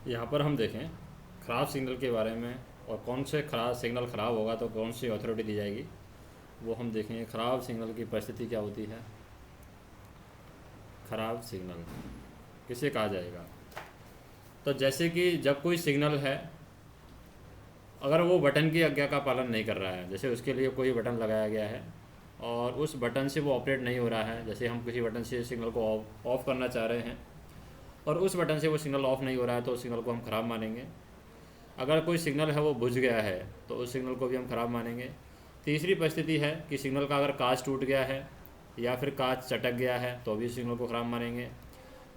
यहाँ पर हम देखें ख़राब सिग्नल के बारे में और कौन से खराब सिग्नल ख़राब होगा तो कौन सी अथॉरिटी दी जाएगी, वो हम देखेंगे। ख़राब सिग्नल की परिस्थिति क्या होती है, ख़राब सिग्नल किसे कहा जाएगा। तो जैसे कि जब कोई सिग्नल है, अगर वो बटन की आज्ञा का पालन नहीं कर रहा है, जैसे उसके लिए कोई बटन लगाया गया है और उस बटन से वो ऑपरेट नहीं हो रहा है, जैसे हम किसी बटन से सिग्नल को ऑफ़ करना चाह रहे हैं और उस बटन से वो सिग्नल ऑफ़ नहीं हो रहा है, तो उस सिग्नल को हम ख़राब मानेंगे। अगर कोई सिग्नल है वो बुझ गया है तो उस सिग्नल को भी हम ख़राब मानेंगे। तीसरी परिस्थिति है कि सिग्नल का अगर कांच टूट गया है या फिर कांच चटक गया है तो भी सिग्नल को ख़राब मानेंगे।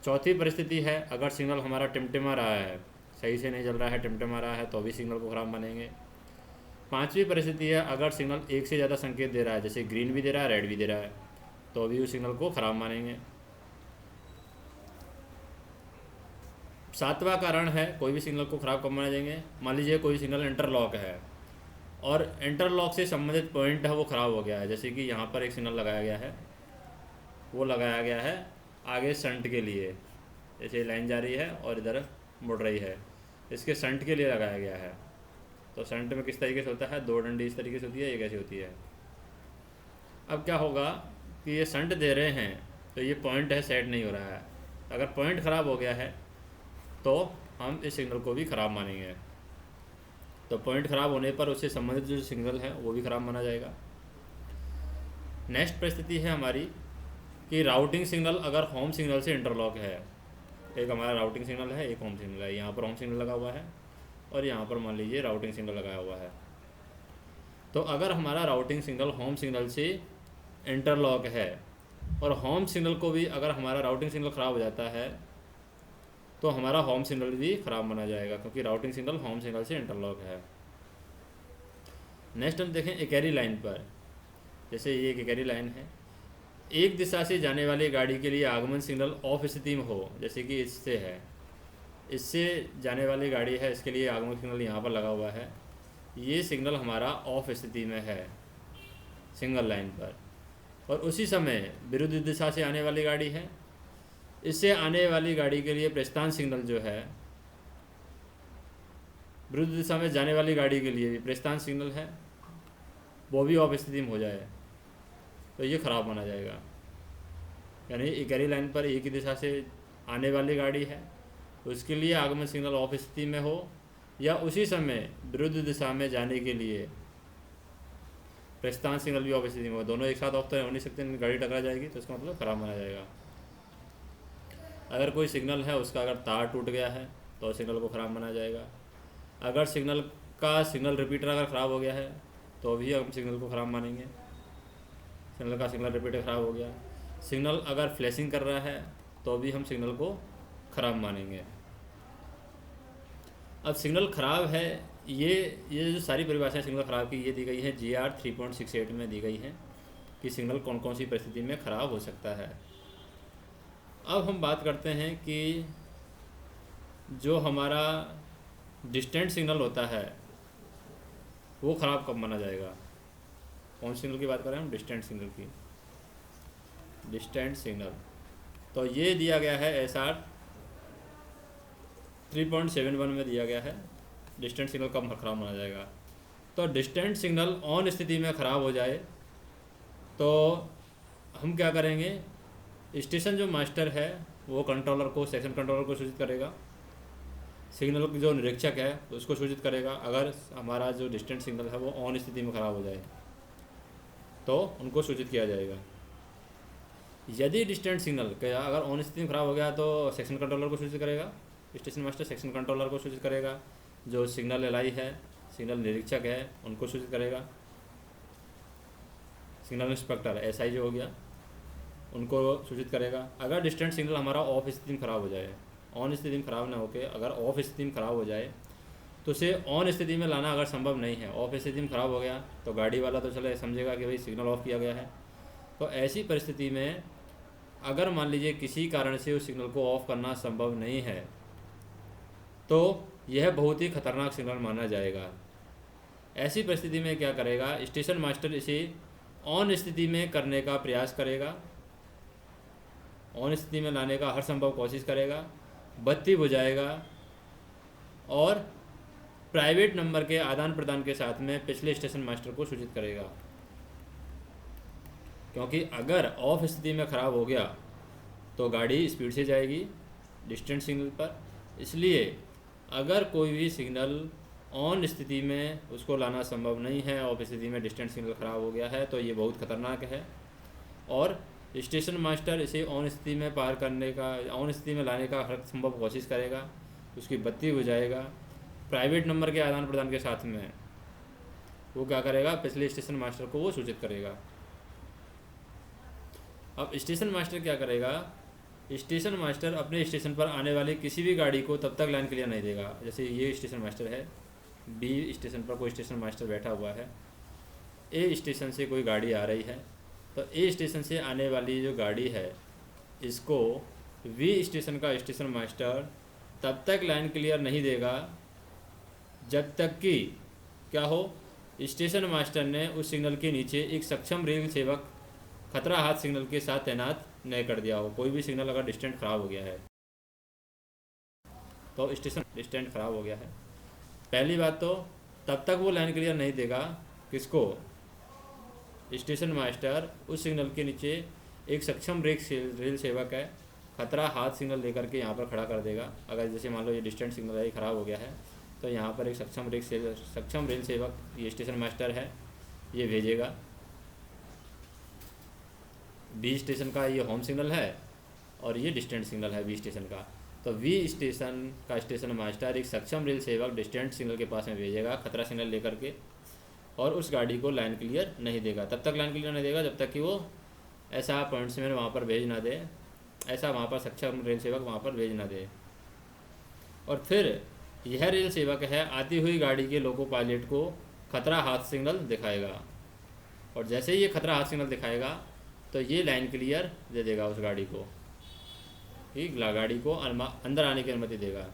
चौथी परिस्थिति है अगर सिग्नल हमारा टिमटिमा रहा है, सही से नहीं चल रहा है, टिमटिमा रहा है, तो भी सिग्नल को ख़राब मानेंगे। पांचवी परिस्थिति है अगर सिग्नल एक से ज़्यादा संकेत दे रहा है, जैसे ग्रीन भी दे रहा है, रेड भी दे रहा है, तो भी उस सिग्नल को ख़राब मानेंगे। सातवां कारण है कोई भी सिग्नल को ख़राब कब माने जाएंगे। मान लीजिए कोई सिग्नल इंटरलॉक है और इंटरलॉक से संबंधित पॉइंट है वो ख़राब हो गया है, जैसे कि यहाँ पर एक सिग्नल लगाया गया है, वो लगाया गया है आगे शंट के लिए, जैसे लाइन जा रही है और इधर मुड़ रही है, इसके शंट के लिए लगाया गया है। तो शंट में किस तरीके से होता है, दो डंडी इस तरीके से होती है, ये कैसी होती है। अब क्या होगा कि ये शंट दे रहे हैं तो ये पॉइंट है सेट नहीं हो रहा है, अगर पॉइंट ख़राब हो गया है तो हम इस सिग्नल को भी ख़राब मानेंगे। तो पॉइंट ख़राब होने पर उससे संबंधित जो सिग्नल है वो भी ख़राब माना जाएगा। नेक्स्ट परिस्थिति है हमारी कि राउटिंग सिग्नल अगर होम सिग्नल से इंटरलॉक है। एक हमारा राउटिंग सिग्नल है, एक होम सिग्नल है, यहाँ पर होम सिग्नल लगा हुआ है और यहाँ पर मान लीजिए राउटिंग सिग्नल लगाया हुआ है। तो अगर हमारा राउटिंग सिग्नल होम सिग्नल से इंटरलॉक है और होम सिग्नल को भी अगर हमारा राउटिंग सिग्नल ख़राब हो जाता है तो हमारा होम सिग्नल भी ख़राब माना जाएगा, क्योंकि राउटिंग सिग्नल होम सिग्नल से इंटरलॉक है। नेक्स्ट हम देखें इकैरी लाइन पर, जैसे ये एक इकैरी लाइन है, एक दिशा से जाने वाली गाड़ी के लिए आगमन सिग्नल ऑफ स्थिति में हो, जैसे कि इससे है, इससे जाने वाली गाड़ी है, इसके लिए आगमन सिग्नल यहाँ पर लगा हुआ है, ये सिग्नल हमारा ऑफ स्थिति में है सिंगल लाइन पर। और उसी समय विरुद्ध दिशा से आने वाली गाड़ी है, इससे आने वाली गाड़ी के लिए प्रस्थान सिग्नल जो है, विरुद्ध दिशा में जाने वाली गाड़ी के लिए भी प्रस्थान सिग्नल है, वो भी ऑफ स्थिति में हो जाए तो ये ख़राब माना जाएगा। यानी इकैरी लाइन पर एक ही दिशा से आने वाली गाड़ी है, उसके लिए आगमन सिग्नल ऑफ स्थिति में हो या उसी समय विरुद्ध दिशा में जाने के लिए प्रस्थान सिग्नल भी ऑफ स्थिति में हो, दोनों एक साथ ऑफ तो हो नहीं सकते, गाड़ी टकरा जाएगी, तो इसका मतलब ख़राब माना जाएगा। अगर कोई सिग्नल है उसका अगर तार टूट गया है तो सिग्नल को ख़राब माना जाएगा। अगर सिग्नल रिपीटर अगर ख़राब हो गया है तो भी हम सिग्नल को ख़राब मानेंगे, सिग्नल रिपीटर ख़राब हो गया। सिग्नल अगर फ्लैशिंग कर रहा है तो भी हम सिग्नल को ख़राब मानेंगे। अब सिग्नल ख़राब है, ये जो सारी परिभाषाएं सिग्नल ख़राब की ये दी गई हैं GR 3.68 में दी गई हैं कि सिग्नल कौन कौन सी परिस्थिति में ख़राब हो सकता है। अब हम बात करते हैं कि जो हमारा डिस्टेंट सिग्नल होता है वो ख़राब कब माना जाएगा। कौन सिग्नल की बात कर रहे हैं हम, डिस्टेंट सिग्नल की। डिस्टेंट सिग्नल तो ये दिया गया है SR 3.71 में दिया गया है, डिस्टेंट सिग्नल कब ख़राब माना जाएगा। तो डिस्टेंट सिग्नल ऑन स्थिति में ख़राब हो जाए तो हम क्या करेंगे, स्टेशन जो मास्टर है वो कंट्रोलर को, सेक्शन कंट्रोलर को सूचित करेगा, सिग्नल जो निरीक्षक है उसको सूचित करेगा। अगर हमारा जो डिस्टेंट सिग्नल है वो ऑन स्थिति में ख़राब हो जाए तो उनको सूचित किया जाएगा। यदि डिस्टेंट सिग्नल क्या अगर ऑन स्थिति में ख़राब हो गया तो सेक्शन कंट्रोलर को सूचित करेगा, स्टेशन मास्टर सेक्शन कंट्रोलर को सूचित करेगा, जो सिग्नल LI है, सिग्नल निरीक्षक है, उनको सूचित करेगा, सिग्नल इंस्पेक्टर SI जो हो गया उनको सूचित करेगा। अगर डिस्टेंट सिग्नल हमारा ऑफ स्थिति में ख़राब हो जाए, ऑन स्थिति में ख़राब ना होकर अगर ऑफ स्थिति में ख़राब हो जाए तो उसे ऑन स्थिति में लाना अगर संभव नहीं है, ऑफ स्थिति में ख़राब हो गया तो गाड़ी वाला तो चले समझेगा कि भाई सिग्नल ऑफ किया गया है। तो ऐसी परिस्थिति में अगर मान लीजिए किसी कारण से उस सिग्नल को ऑफ़ करना संभव नहीं है तो यह बहुत ही खतरनाक सिग्नल माना जाएगा। ऐसी परिस्थिति में क्या करेगा, स्टेशन मास्टर इसे ऑन स्थिति में करने का प्रयास करेगा, ऑन स्थिति में लाने का हर संभव कोशिश करेगा, बत्ती बुझाएगा और प्राइवेट नंबर के आदान प्रदान के साथ में पिछले स्टेशन मास्टर को सूचित करेगा। क्योंकि अगर ऑफ स्थिति में ख़राब हो गया तो गाड़ी स्पीड से जाएगी डिस्टेंट सिग्नल पर, इसलिए अगर कोई भी सिग्नल ऑन स्थिति में उसको लाना संभव नहीं है, ऑफ स्थिति में डिस्टेंट सिग्नल ख़राब हो गया है, तो ये बहुत ख़तरनाक है। और स्टेशन मास्टर इसे ऑन स्थिति में पार करने का, ऑन स्थिति में लाने का हर संभव कोशिश करेगा, उसकी बत्ती बुझाएगा। प्राइवेट नंबर के आदान प्रदान के साथ में वो क्या करेगा, पिछले स्टेशन मास्टर को वो सूचित करेगा। अब स्टेशन मास्टर क्या करेगा, स्टेशन मास्टर अपने स्टेशन पर आने वाली किसी भी गाड़ी को तब तक लाइन क्लियर नहीं देगा। जैसे ये स्टेशन मास्टर है, बी स्टेशन पर कोई स्टेशन मास्टर बैठा हुआ है, ए स्टेशन से कोई गाड़ी आ रही है, तो ए स्टेशन से आने वाली जो गाड़ी है इसको वी स्टेशन का स्टेशन मास्टर तब तक लाइन क्लियर नहीं देगा जब तक कि क्या हो, स्टेशन मास्टर ने उस सिग्नल के नीचे एक सक्षम रेल सेवक खतरा हाथ सिग्नल के साथ तैनात नहीं कर दिया हो। कोई भी सिग्नल अगर डिस्टेंट ख़राब हो गया है तो स्टेशन डिस्टेंट ख़राब हो गया है, पहली बात तो तब तक वो लाइन क्लियर नहीं देगा किसको, स्टेशन मास्टर उस सिग्नल के नीचे एक सक्षम रेल सेवक है खतरा हाथ सिग्नल लेकर के यहाँ पर खड़ा कर देगा। अगर जैसे मान लो ये डिस्टेंट सिग्नल है, ख़राब हो गया है, तो यहाँ पर एक सक्षम रेल सेवक ये स्टेशन मास्टर है, ये भेजेगा। बी स्टेशन का ये होम सिग्नल है और ये डिस्टेंट सिग्नल है बी स्टेशन का, तो वी स्टेशन का स्टेशन मास्टर एक सक्षम रेल सेवक डिस्टेंट सिग्नल के पास में भेजेगा खतरा सिग्नल लेकर के, और उस गाड़ी को लाइन क्लियर नहीं देगा। तब तक लाइन क्लियर नहीं देगा जब तक कि वो ऐसा पॉइंट्समैन वहाँ पर भेज ना दे, ऐसा वहाँ पर सक्षम रेल सेवक वहाँ पर भेज ना दे। और फिर यह रेल सेवक है आती हुई गाड़ी के लोको पायलट को खतरा हाथ सिग्नल दिखाएगा, और जैसे ही ये खतरा हाथ सिग्नल दिखाएगा तो ये लाइन क्लियर दे देगा उस गाड़ी को, ठीक, गाड़ी को अंदर आने की अनुमति देगा।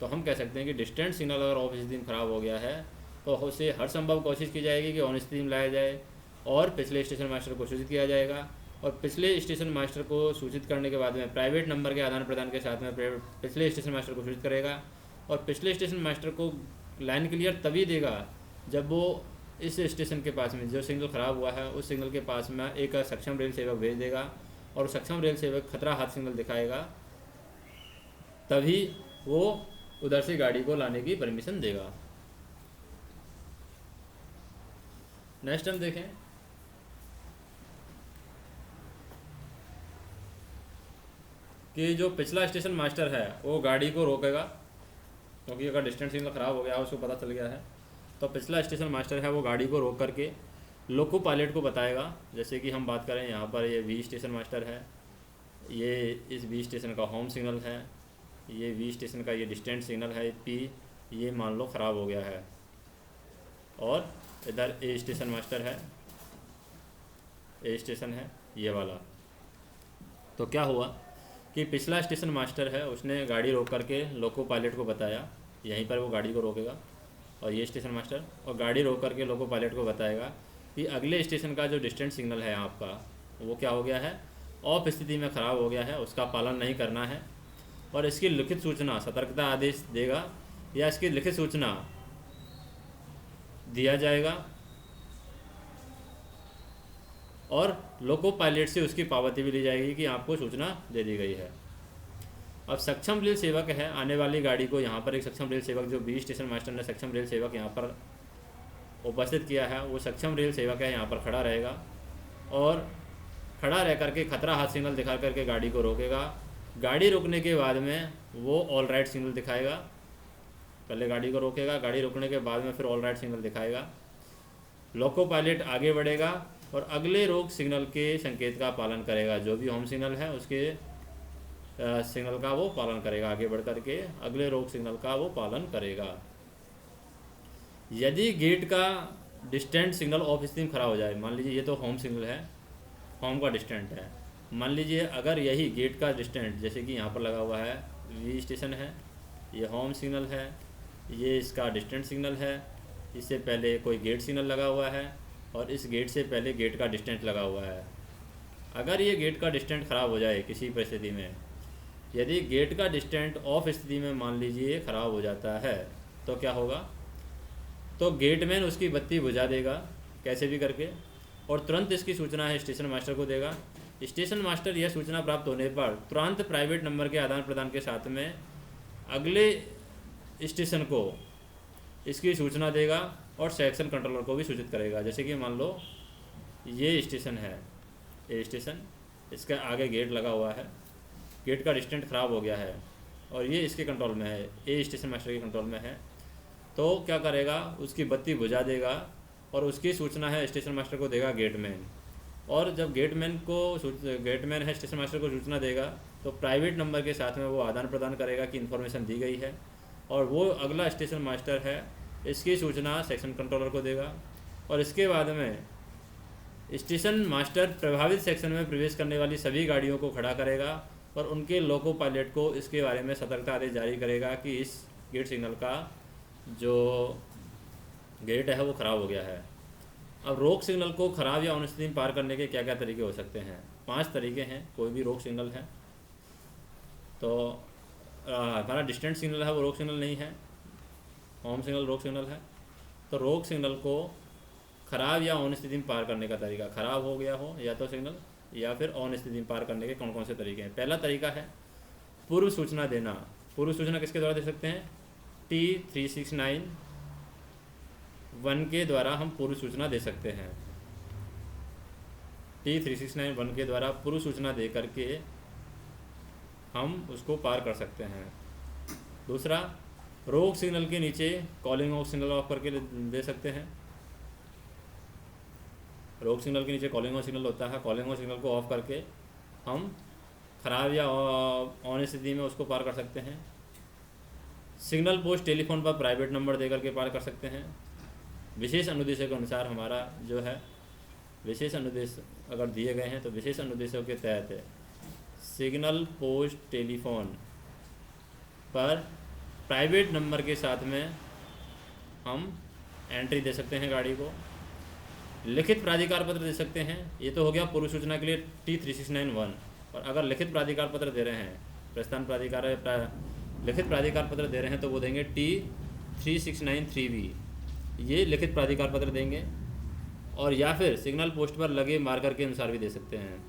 तो हम कह सकते हैं कि डिस्टेंट सिग्नल अगर ऑफ स्थिति में ख़राब हो गया है तो उसे हर संभव कोशिश की जाएगी कि ऑन स्थिति में लाया जाए, और पिछले स्टेशन मास्टर को सूचित किया जाएगा, और पिछले स्टेशन मास्टर को सूचित करने के बाद में प्राइवेट नंबर के आदान प्रदान के साथ में पिछले स्टेशन मास्टर को सूचित करेगा, और पिछले स्टेशन मास्टर को लाइन क्लियर तभी देगा जब वो इस स्टेशन के पास में जो सिग्नल ख़राब हुआ है उस सिग्नल के पास में एक सक्षम रेल सेवक भेज देगा, और सक्षम रेल सेवक खतरा हाथ सिग्नल दिखाएगा, तभी वो उधर से गाड़ी को लाने की परमिशन देगा। नेक्स्ट हम देखें, कि जो पिछला स्टेशन मास्टर है वो गाड़ी को रोकेगा, क्योंकि अगर डिस्टेंस सिग्नल ख़राब हो गया उसको पता चल गया है, तो पिछला स्टेशन मास्टर है वो गाड़ी को रोक करके लोको पायलट को बताएगा। जैसे कि हम बात करें यहाँ पर ये वी स्टेशन मास्टर है, ये इस वी स्टेशन का होम सिग्नल है, ये वी स्टेशन का ये डिस्टेंट सिग्नल है पी, ये मान लो ख़राब हो गया है, और इधर ए स्टेशन मास्टर है, ए स्टेशन है ये वाला। तो क्या हुआ कि पिछला स्टेशन मास्टर है उसने गाड़ी रोक करके लोको पायलट को बताया, यहीं पर वो गाड़ी को रोकेगा, और ये स्टेशन मास्टर और गाड़ी रोक करके लोको पायलट को बताएगा कि अगले स्टेशन का जो डिस्टेंट सिग्नल है आपका वो क्या हो गया है, ऑफ स्थिति में ख़राब हो गया है, उसका पालन नहीं करना है, और इसकी लिखित सूचना सतर्कता आदेश देगा या इसकी लिखित सूचना दिया जाएगा, और लोको पायलट से उसकी पावती भी ली जाएगी कि आपको सूचना दे दी गई है। अब सक्षम रेल सेवक है आने वाली गाड़ी को, यहाँ पर एक सक्षम रेल सेवक जो बी स्टेशन मास्टर ने सक्षम रेल सेवक यहाँ पर उपस्थित किया है, वो सक्षम रेल सेवक है यहाँ पर खड़ा रहेगा, और खड़ा रह करके खतरा हाथ सिग्नल दिखा करके गाड़ी को रोकेगा। गाड़ी रोकने के बाद में वो ऑल राइट सिग्नल दिखाएगा, पहले गाड़ी को रोकेगा, गाड़ी रोकने के बाद में फिर ऑल राइट सिग्नल दिखाएगा। लोको पायलट आगे बढ़ेगा और अगले रोक सिग्नल के संकेत का पालन करेगा, जो भी होम सिग्नल है उसके सिग्नल का वो पालन करेगा, आगे बढ़ करके अगले रोक सिग्नल का वो पालन करेगा। यदि गेट का डिस्टेंट सिग्नल ऑफ स्थिति में खड़ा हो जाए, मान लीजिए ये तो होम सिग्नल है, होम का डिस्टेंट है, मान लीजिए अगर यही गेट का डिस्टेंट जैसे कि यहाँ पर लगा हुआ है वी स्टेशन है, ये होम सिग्नल है, ये इसका डिस्टेंट सिग्नल है, इससे पहले कोई गेट सिग्नल लगा हुआ है, और इस गेट से पहले गेट का डिस्टेंट लगा हुआ है। अगर ये गेट का डिस्टेंट ख़राब हो जाए किसी परिस्थिति में, यदि गेट का डिस्टेंट ऑफ स्थिति में मान लीजिए ख़राब हो जाता है तो क्या होगा, तो गेटमैन उसकी बत्ती बुझा देगा कैसे भी करके, और तुरंत इसकी सूचना है स्टेशन मास्टर को देगा। स्टेशन मास्टर यह सूचना प्राप्त होने पर तुरंत प्राइवेट नंबर के आदान प्रदान के साथ में अगले स्टेशन को इसकी सूचना देगा और सेक्शन कंट्रोलर को भी सूचित करेगा। जैसे कि मान लो ये स्टेशन है, ये स्टेशन, इसका आगे गेट लगा हुआ है, गेट का डिस्टेंट ख़राब हो गया है और ये इसके कंट्रोल में है, ये स्टेशन मास्टर के कंट्रोल में है। तो क्या करेगा, उसकी बत्ती बुझा देगा और उसकी सूचना है स्टेशन मास्टर को देगा गेटमैन। और जब गेटमैन है स्टेशन मास्टर को सूचना देगा तो प्राइवेट नंबर के साथ में वो आदान प्रदान करेगा कि इन्फॉर्मेशन दी गई है, और वो अगला स्टेशन मास्टर है इसकी सूचना सेक्शन कंट्रोलर को देगा। और इसके बाद में स्टेशन मास्टर प्रभावित सेक्शन में प्रवेश करने वाली सभी गाड़ियों को खड़ा करेगा और उनके लोको पायलट को इसके बारे में सतर्कता आदेश जारी करेगा कि इस गेट सिग्नल का जो गेट है वो ख़राब हो गया है। अब रोक सिग्नल को ख़राब या अनुस्थिति में पार करने के क्या क्या तरीके हो सकते हैं? 5 तरीके हैं। कोई भी रोक सिग्नल है तो हमारा डिस्टेंट सिग्नल है वो रोक सिग्नल नहीं है, होम सिग्नल रोक सिग्नल है। तो रोक सिग्नल को ख़राब या ऑन स्थिति में पार करने का तरीका, ख़राब हो गया हो या तो सिग्नल या फिर ऑन स्थिति में पार करने के कौन कौन से तरीके हैं? पहला तरीका है पूर्व सूचना देना। पूर्व सूचना किसके द्वारा दे सकते हैं? T369-1 के द्वारा हम पूर्व सूचना दे सकते हैं। T369-1 के द्वारा पूर्व सूचना दे करके हम उसको पार कर सकते हैं। दूसरा, रोक सिग्नल के नीचे कॉलिंग ऑफ सिग्नल ऑफ करके दे सकते हैं। रोक सिग्नल के नीचे कॉलिंग ऑफ सिग्नल होता है, कॉलिंग ऑफ सिग्नल को ऑफ करके हम ख़राब या ऑन स्थिति में उसको पार कर सकते हैं। सिग्नल पोस्ट टेलीफोन पर प्राइवेट नंबर दे करके पार कर सकते हैं। विशेष अनुदेशों के अनुसार हमारा जो है विशेष अनुदेश अगर दिए गए हैं तो विशेष अनुदेशों के तहत सिग्नल पोस्ट टेलीफोन पर प्राइवेट नंबर के साथ में हम एंट्री दे सकते हैं गाड़ी को। लिखित प्राधिकार पत्र दे सकते हैं। ये तो हो गया पूर्व सूचना के लिए T369-1। और अगर लिखित प्राधिकार पत्र दे रहे हैं, प्रस्थान प्राधिकार लिखित प्राधिकार पत्र दे रहे हैं तो वो देंगे T369-3B, ये लिखित प्राधिकार पत्र देंगे। और या फिर सिग्नल पोस्ट पर लगे मार्कर के अनुसार भी दे सकते हैं।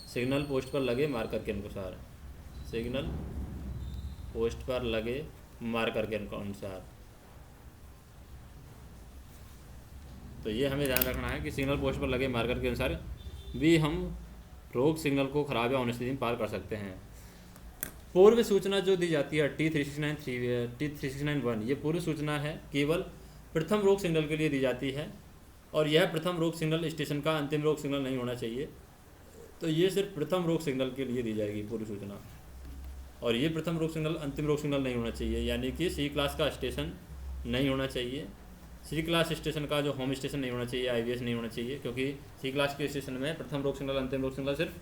सिग्नल पोस्ट पर लगे मार्कर के अनुसार, सिग्नल पोस्ट पर लगे मार्कर के अनुसार। तो ये हमें ध्यान रखना है कि सिग्नल पोस्ट पर लगे मार्कर के अनुसार भी हम रोक सिग्नल को ख़राब या ऑन स्थिति में पार कर सकते हैं। पूर्व सूचना जो दी जाती है T369-1, ये पूर्व सूचना है केवल प्रथम रोक सिग्नल के लिए दी जाती है, और यह प्रथम रोक सिग्नल स्टेशन का अंतिम रोक सिग्नल नहीं होना चाहिए। तो ये सिर्फ प्रथम रोक सिग्नल के लिए दी जाएगी पूर्व सूचना, और ये प्रथम रोक सिग्नल अंतिम रोक सिग्नल नहीं होना चाहिए। यानी कि C क्लास का स्टेशन नहीं होना चाहिए, C क्लास स्टेशन का जो होम स्टेशन नहीं होना चाहिए, IVS नहीं होना चाहिए, क्योंकि C क्लास के स्टेशन में प्रथम रोक सिग्नल अंतिम रोक सिग्नल सिर्फ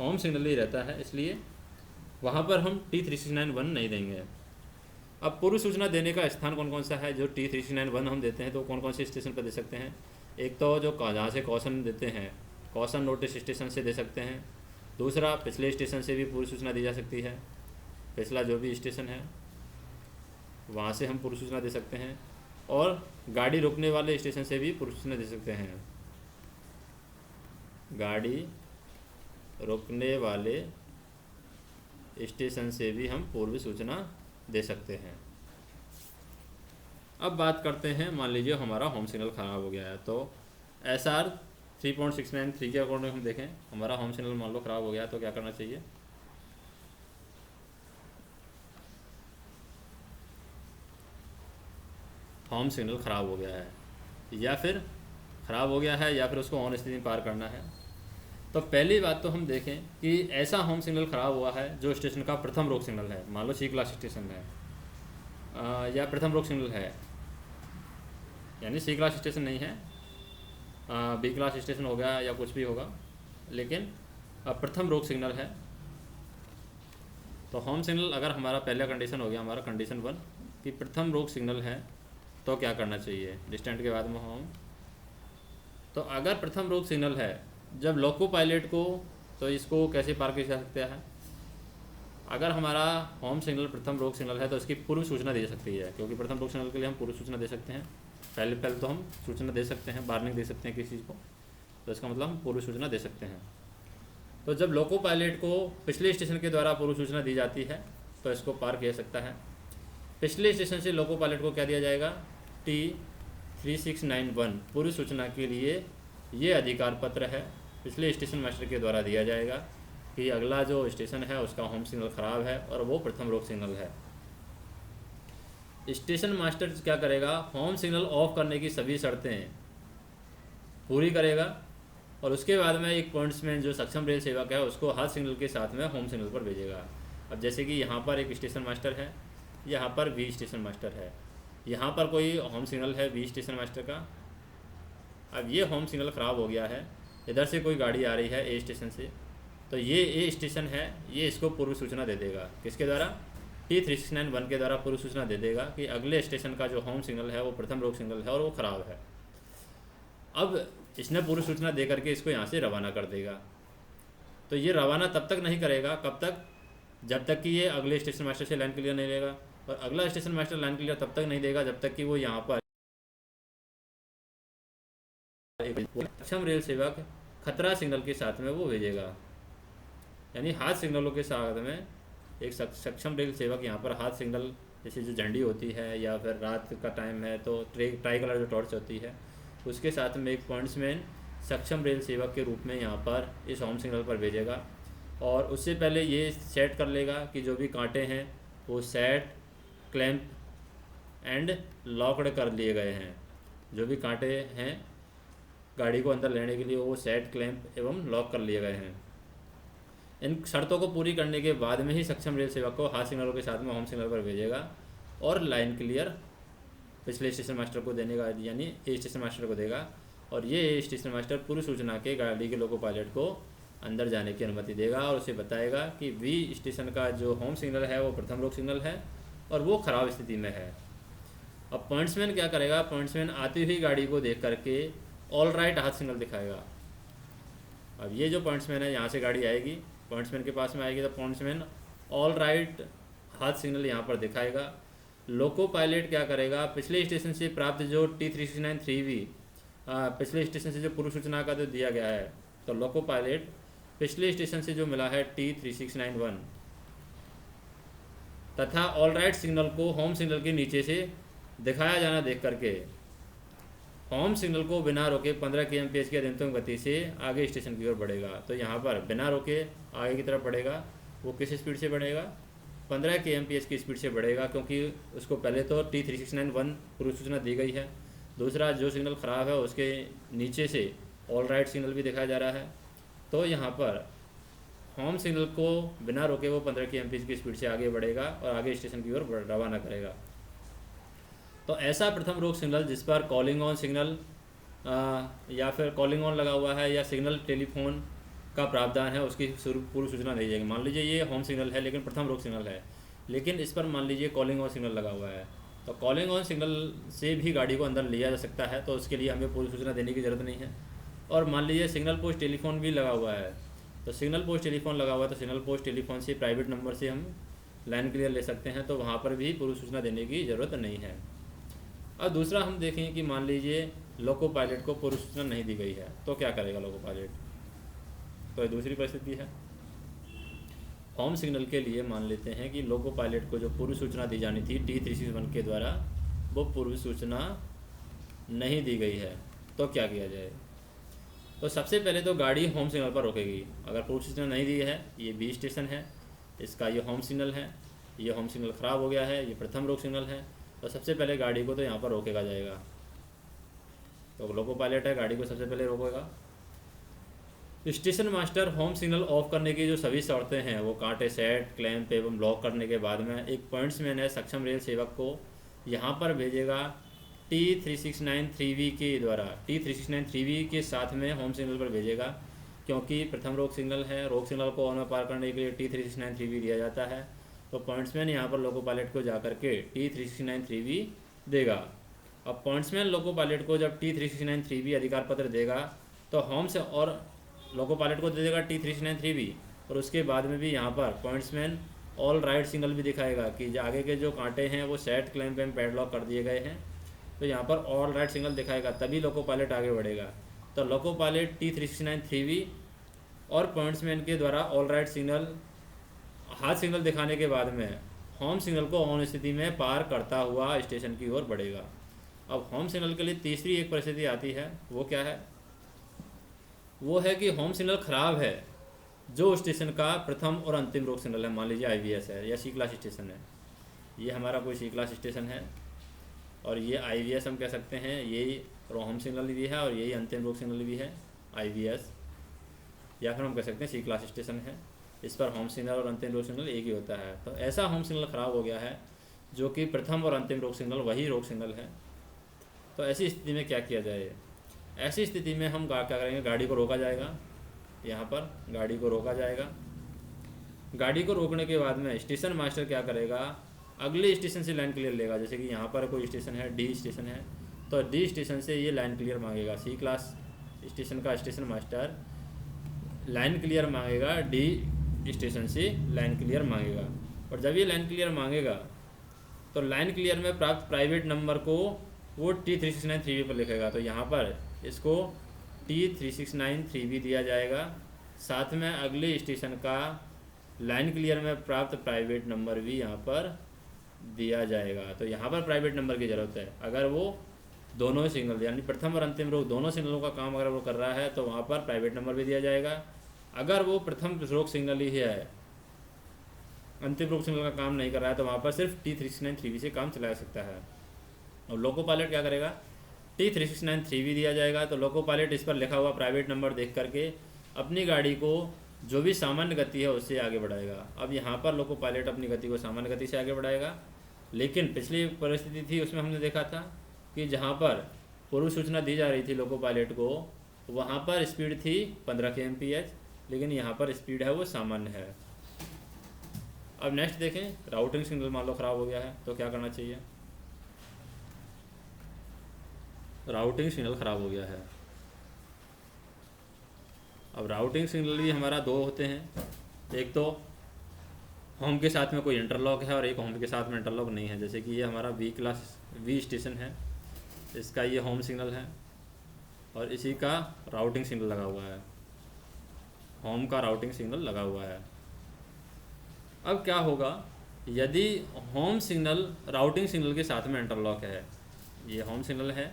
होम सिग्नल ही रहता है, इसलिए वहाँ पर हम T369-1 नहीं देंगे। अब पूर्व सूचना देने का स्थान कौन कौन सा है? जो T369-1 हम देते हैं तो कौन कौन से स्टेशन पर दे सकते हैं? एक तो जो जहाँ से कॉशन देते हैं, कॉशन नोटिस स्टेशन से दे सकते हैं। दूसरा, पिछले स्टेशन से भी पूर्व सूचना दी जा सकती है, पिछला जो भी स्टेशन है वहाँ से हम पूर्व सूचना दे सकते हैं। और गाड़ी रुकने वाले स्टेशन से भी पूर्व सूचना दे सकते हैं। गाड़ी रुकने वाले स्टेशन से भी हम पूर्व सूचना दे सकते हैं। अब बात करते हैं, मान लीजिए हमारा होम सिग्नल ख़राब हो गया है, तो SR 3.693 के अकॉर्डिंग हम देखें, हमारा होम सिग्नल मान लो ख़राब हो गया तो क्या करना चाहिए? होम सिग्नल ख़राब हो गया है या फिर ख़राब हो गया है या फिर उसको ऑन स्थिति में पार करना है। तो पहली बात तो हम देखें कि ऐसा होम सिग्नल ख़राब हुआ है जो स्टेशन का प्रथम रोक सिग्नल है, मान लो C क्लास स्टेशन है या प्रथम रोक सिग्नल है, यानी C क्लास स्टेशन नहीं है, B क्लास स्टेशन हो गया या कुछ भी होगा, लेकिन प्रथम रोक सिग्नल है। तो होम सिग्नल अगर हमारा पहला कंडीशन हो गया, हमारा कंडीशन 1 कि प्रथम रोक सिग्नल है, तो क्या करना चाहिए? डिस्टेंट के बाद में होम। तो अगर प्रथम रोक सिग्नल है, जब लोको पायलट को, तो इसको कैसे पार किया जा सकता है? अगर हमारा होम सिग्नल प्रथम रोक सिग्नल है तो उसकी पूर्व सूचना दे सकती है, क्योंकि प्रथम रोक सिग्नल के लिए हम पूर्व सूचना दे सकते हैं। पहले तो हम सूचना दे सकते हैं, वार्निंग दे सकते हैं किसी चीज़ को, तो इसका मतलब हम पूर्व सूचना दे सकते हैं। तो जब लोको पायलट को पिछले स्टेशन के द्वारा पूर्व सूचना दी जाती है तो इसको पार किया सकता है। पिछले स्टेशन से लोको पायलट को क्या दिया जाएगा, T3691 पूर्व सूचना के लिए ये अधिकार पत्र है, पिछले स्टेशन मास्टर के द्वारा दिया जाएगा कि अगला जो स्टेशन है उसका होम सिग्नल ख़राब है और वो प्रथम रोक सिग्नल है। स्टेशन मास्टर क्या करेगा, होम सिग्नल ऑफ करने की सभी शर्तें पूरी करेगा और उसके बाद में एक पॉइंट्समैन जो सक्षम रेल सेवक है उसको हाथ सिग्नल के साथ में होम सिग्नल पर भेजेगा। अब जैसे कि यहाँ पर एक स्टेशन मास्टर है, यहाँ पर बी स्टेशन मास्टर है, यहाँ पर कोई होम सिग्नल है बी स्टेशन मास्टर का। अब ये होम सिग्नल ख़राब हो गया है, इधर से कोई गाड़ी आ रही है ए स्टेशन से, तो ये ए स्टेशन है, ये इसको पूर्व सूचना दे देगा। किसके द्वारा, T3691 के द्वारा पूर्व सूचना दे देगा कि अगले स्टेशन का जो होम सिग्नल है वो प्रथम रोक सिग्नल है और वो ख़राब है। अब इसने पूर्व सूचना दे करके इसको यहाँ से रवाना कर देगा। तो ये रवाना तब तक नहीं करेगा, कब तक, जब तक कि ये अगले स्टेशन मास्टर से लाइन क्लियर नहीं लेगा, और अगला स्टेशन मास्टर लाइन क्लियर तब तक नहीं देगा जब तक कि वो यहाँ पर सक्षम रेल सेवक खतरा सिग्नल के साथ में वो भेजेगा। यानी हाथ सिग्नलों के साथ में एक सक्षम रेल सेवक यहाँ पर हाथ सिग्नल, जैसे जो झंडी होती है या फिर रात का टाइम है तो ट्राई कलर जो टॉर्च होती है उसके साथ में एक पॉइंट्समैन सक्षम रेल सेवक के रूप में यहाँ पर इस होम सिग्नल पर भेजेगा। और उससे पहले ये सेट कर लेगा कि जो भी कांटे हैं वो सेट, क्लैंप एंड लॉक्ड कर लिए गए हैं। जो भी कांटे हैं गाड़ी को अंदर लेने के लिए वो सेट, क्लैंप एवं लॉक कर लिए गए हैं। इन शर्तों को पूरी करने के बाद में ही सक्षम रेल सेवक को हाथ सिग्नलों के साथ में होम सिग्नल पर भेजेगा और लाइन क्लियर पिछले स्टेशन मास्टर को देने का, यानी ए स्टेशन मास्टर को देगा। और ये ए स्टेशन मास्टर पूर्व सूचना के गाड़ी के लोको पायलट को अंदर जाने की अनुमति देगा और उसे बताएगा कि बी स्टेशन का जो होम सिग्नल है वो प्रथम रोक सिग्नल है और वो ख़राब स्थिति में है। अब पॉइंट्समैन क्या करेगा, पॉइंट्समैन आती हुई गाड़ी को देख करके ऑल राइट हाथ सिग्नल दिखाएगा। अब ये जो पॉइंट्समैन है यहाँ से गाड़ी आएगी, पॉइंट्समैन के पास में आएगी तो पॉइंट्समैन ऑल राइट हाथ सिग्नल यहाँ पर दिखाएगा। लोको पायलट क्या करेगा, पिछले स्टेशन से प्राप्त जो T3693V पिछले स्टेशन से जो पूर्व सूचना का जो दिया गया है, तो लोको पायलट पिछले स्टेशन से जो मिला है T3691 तथा ऑल राइट सिग्नल को होम सिग्नल के नीचे से दिखाया जाना देख करके होम सिग्नल को बिना रोके 15 kmph की अधिकतम गति से आगे स्टेशन की ओर बढ़ेगा। तो यहाँ पर बिना रोके आगे की तरफ बढ़ेगा, वो किस स्पीड से बढ़ेगा, 15 kmph की स्पीड से बढ़ेगा, क्योंकि उसको पहले तो T3691 पूर्व सूचना दी गई है। दूसरा जो सिग्नल ख़राब है उसके नीचे से ऑल राइट सिग्नल भी दिखाया जा रहा है। तो यहाँ पर होम सिग्नल को बिना रोके वो 15 kmph की स्पीड से आगे बढ़ेगा और आगे स्टेशन की ओर रवाना करेगा। तो ऐसा प्रथम रोक सिग्नल जिस पर कॉलिंग ऑन सिग्नल या फिर कॉलिंग ऑन लगा हुआ है या सिग्नल टेलीफोन का प्रावधान है, उसकी पूर्व सूचना दी जाएगी। मान लीजिए ये होम सिग्नल है लेकिन प्रथम रोक सिग्नल है, लेकिन इस पर मान लीजिए कॉलिंग ऑन सिग्नल लगा हुआ है, तो कॉलिंग ऑन सिग्नल से भी गाड़ी को अंदर लिया जा सकता है, तो उसके लिए हमें पूर्व सूचना देने की ज़रूरत नहीं है। और मान लीजिए सिग्नल पोस्ट टेलीफोन भी लगा हुआ है, तो सिग्नल पोस्ट टेलीफोन लगा हुआ है तो सिग्नल पोस्ट टेलीफोन से प्राइवेट नंबर से हम लाइन क्लियर ले सकते हैं, तो वहाँ पर भी पूर्व सूचना देने की ज़रूरत नहीं है। अब दूसरा हम देखें कि मान लीजिए लोको पायलट को पूर्व सूचना नहीं दी गई है, तो क्या करेगा लोको पायलट, तो दूसरी परिस्थिति है। होम सिग्नल के लिए मान लेते हैं कि लोको पायलट को जो पूर्व सूचना दी जानी थी T3691 के द्वारा, वो पूर्व सूचना नहीं दी गई है, तो क्या किया जाए। तो सबसे पहले तो गाड़ी होम सिग्नल पर रोकेगी। अगर पूर्व सूचना नहीं दी है, ये बी स्टेशन है, इसका ये होम सिग्नल है, ये होम सिग्नल ख़राब हो गया है, ये प्रथम रोक सिग्नल है, तो सबसे पहले गाड़ी को तो यहाँ पर रोकेगा जाएगा। तो लोको पायलट है, गाड़ी को सबसे पहले रोकेगा। Station master home signal of करने की जो सभी शर्तें हैं वो कांटे, सेट, क्लैंप एवं लॉक करने के बाद में एक पॉइंट्समैन है सक्षम रेल सेवक को यहाँ पर भेजेगा T3693V के द्वारा, T3693V के साथ में होम सिग्नल पर भेजेगा, क्योंकि प्रथम रोक सिग्नल है, रोक सिग्नल को ऑन में पार करने के लिए T3693V दिया जाता है। तो पॉइंट्समैन यहाँ पर लोको पायलट को जा करके T3693V देगा। अब पॉइंट्समैन लोको पायलट को जब T3693V अधिकार पत्र देगा तो होम से और लोको पायलट को दे देगा T3693V, और उसके बाद में भी यहाँ पर पॉइंट्समैन ऑल राइट सिग्नल भी दिखाएगा कि आगे के जो कांटे हैं वो सेट क्लैंप एंड पैडलॉक कर दिए गए हैं, तो यहाँ पर ऑल राइट सिग्नल दिखाएगा, तभी लोको पायलट आगे बढ़ेगा। तो लोको पायलट T369 3V और पॉइंट्समैन के द्वारा ऑल राइट सिग्नल हाथ सिग्नल दिखाने के बाद में होम सिग्नल को ऑन स्थिति में पार करता हुआ स्टेशन की ओर बढ़ेगा। अब होम सिग्नल के लिए तीसरी एक परिस्थिति आती है, वो क्या है? वो है कि होम सिग्नल खराब है, जो स्टेशन का प्रथम और अंतिम रोक सिग्नल है, मान लीजिए IVS है या C क्लास स्टेशन है, ये हमारा कोई C क्लास स्टेशन है और ये IVS हम कह सकते हैं, यही होम सिग्नल भी है और यही अंतिम रोक सिग्नल भी है IVS, या फिर हम कह सकते हैं C क्लास स्टेशन है, इस पर होम सिग्नल और अंतिम रोक सिग्नल एक ही होता है। तो ऐसा होम सिग्नल ख़राब हो गया है जो कि प्रथम और अंतिम रोक सिग्नल वही रोक सिग्नल है। तो ऐसी स्थिति में क्या किया जाए? ऐसी स्थिति में हम क्या करेंगे, गाड़ी को रोका जाएगा, यहाँ पर गाड़ी को रोका जाएगा। गाड़ी को रोकने के बाद में स्टेशन मास्टर क्या करेगा, अगले स्टेशन से लाइन क्लियर लेगा। जैसे कि यहाँ पर कोई स्टेशन है, D स्टेशन है, तो D स्टेशन से ये लाइन क्लियर मांगेगा। C क्लास स्टेशन का स्टेशन मास्टर लाइन क्लियर मांगेगा, D स्टेशन से लाइन क्लियर मांगेगा। और जब ये लाइन क्लियर मांगेगा तो लाइन क्लियर में प्राप्त प्राइवेट नंबर को वो T369 3V पर लिखेगा। तो यहाँ पर इसको T369 3V दिया जाएगा, साथ में अगले स्टेशन का लाइन क्लियर में प्राप्त प्राइवेट नंबर भी यहाँ पर दिया जाएगा। तो यहाँ पर प्राइवेट नंबर की ज़रूरत है। अगर वो दोनों सिग्नल यानी प्रथम और अंतिम रोक दोनों सिग्नलों का काम अगर वो कर रहा है तो वहाँ पर प्राइवेट नंबर भी दिया जाएगा। अगर वो प्रथम रोक सिग्नल ही है, अंतिम रोक सिग्नल का काम नहीं कर रहा है, तो वहाँ पर सिर्फ T369 3V से काम चला सकता है। और लोको पायलट क्या करेगा, T369 3V दिया जाएगा, तो लोको पायलट इस पर लिखा हुआ प्राइवेट नंबर देख करके अपनी गाड़ी को जो भी सामान्य गति है उससे आगे बढ़ाएगा। अब यहाँ पर लोको पायलट अपनी गति को सामान्य गति से आगे बढ़ाएगा, लेकिन पिछली परिस्थिति थी उसमें हमने देखा था कि जहाँ पर पूर्व सूचना दी जा रही थी लोको पायलट को, वहाँ पर स्पीड थी 15 kmph, लेकिन यहाँ पर स्पीड है वो सामान्य है। अब नेक्स्ट देखें, राउटिंग सिग्नल मान लो ख़राब हो गया है तो क्या करना चाहिए। राउटिंग सिग्नल ख़राब हो गया है। अब राउटिंग सिग्नल भी हमारा दो होते हैं, एक तो होम के साथ में कोई इंटरलॉक है और एक होम के साथ में इंटरलॉक नहीं है। जैसे कि ये हमारा V स्टेशन है, इसका ये होम सिग्नल है और इसी का राउटिंग सिग्नल लगा हुआ है, होम का राउटिंग सिग्नल लगा हुआ है। अब क्या होगा यदि होम सिग्नल राउटिंग सिग्नल के साथ में इंटरलॉक है, ये होम सिग्नल है,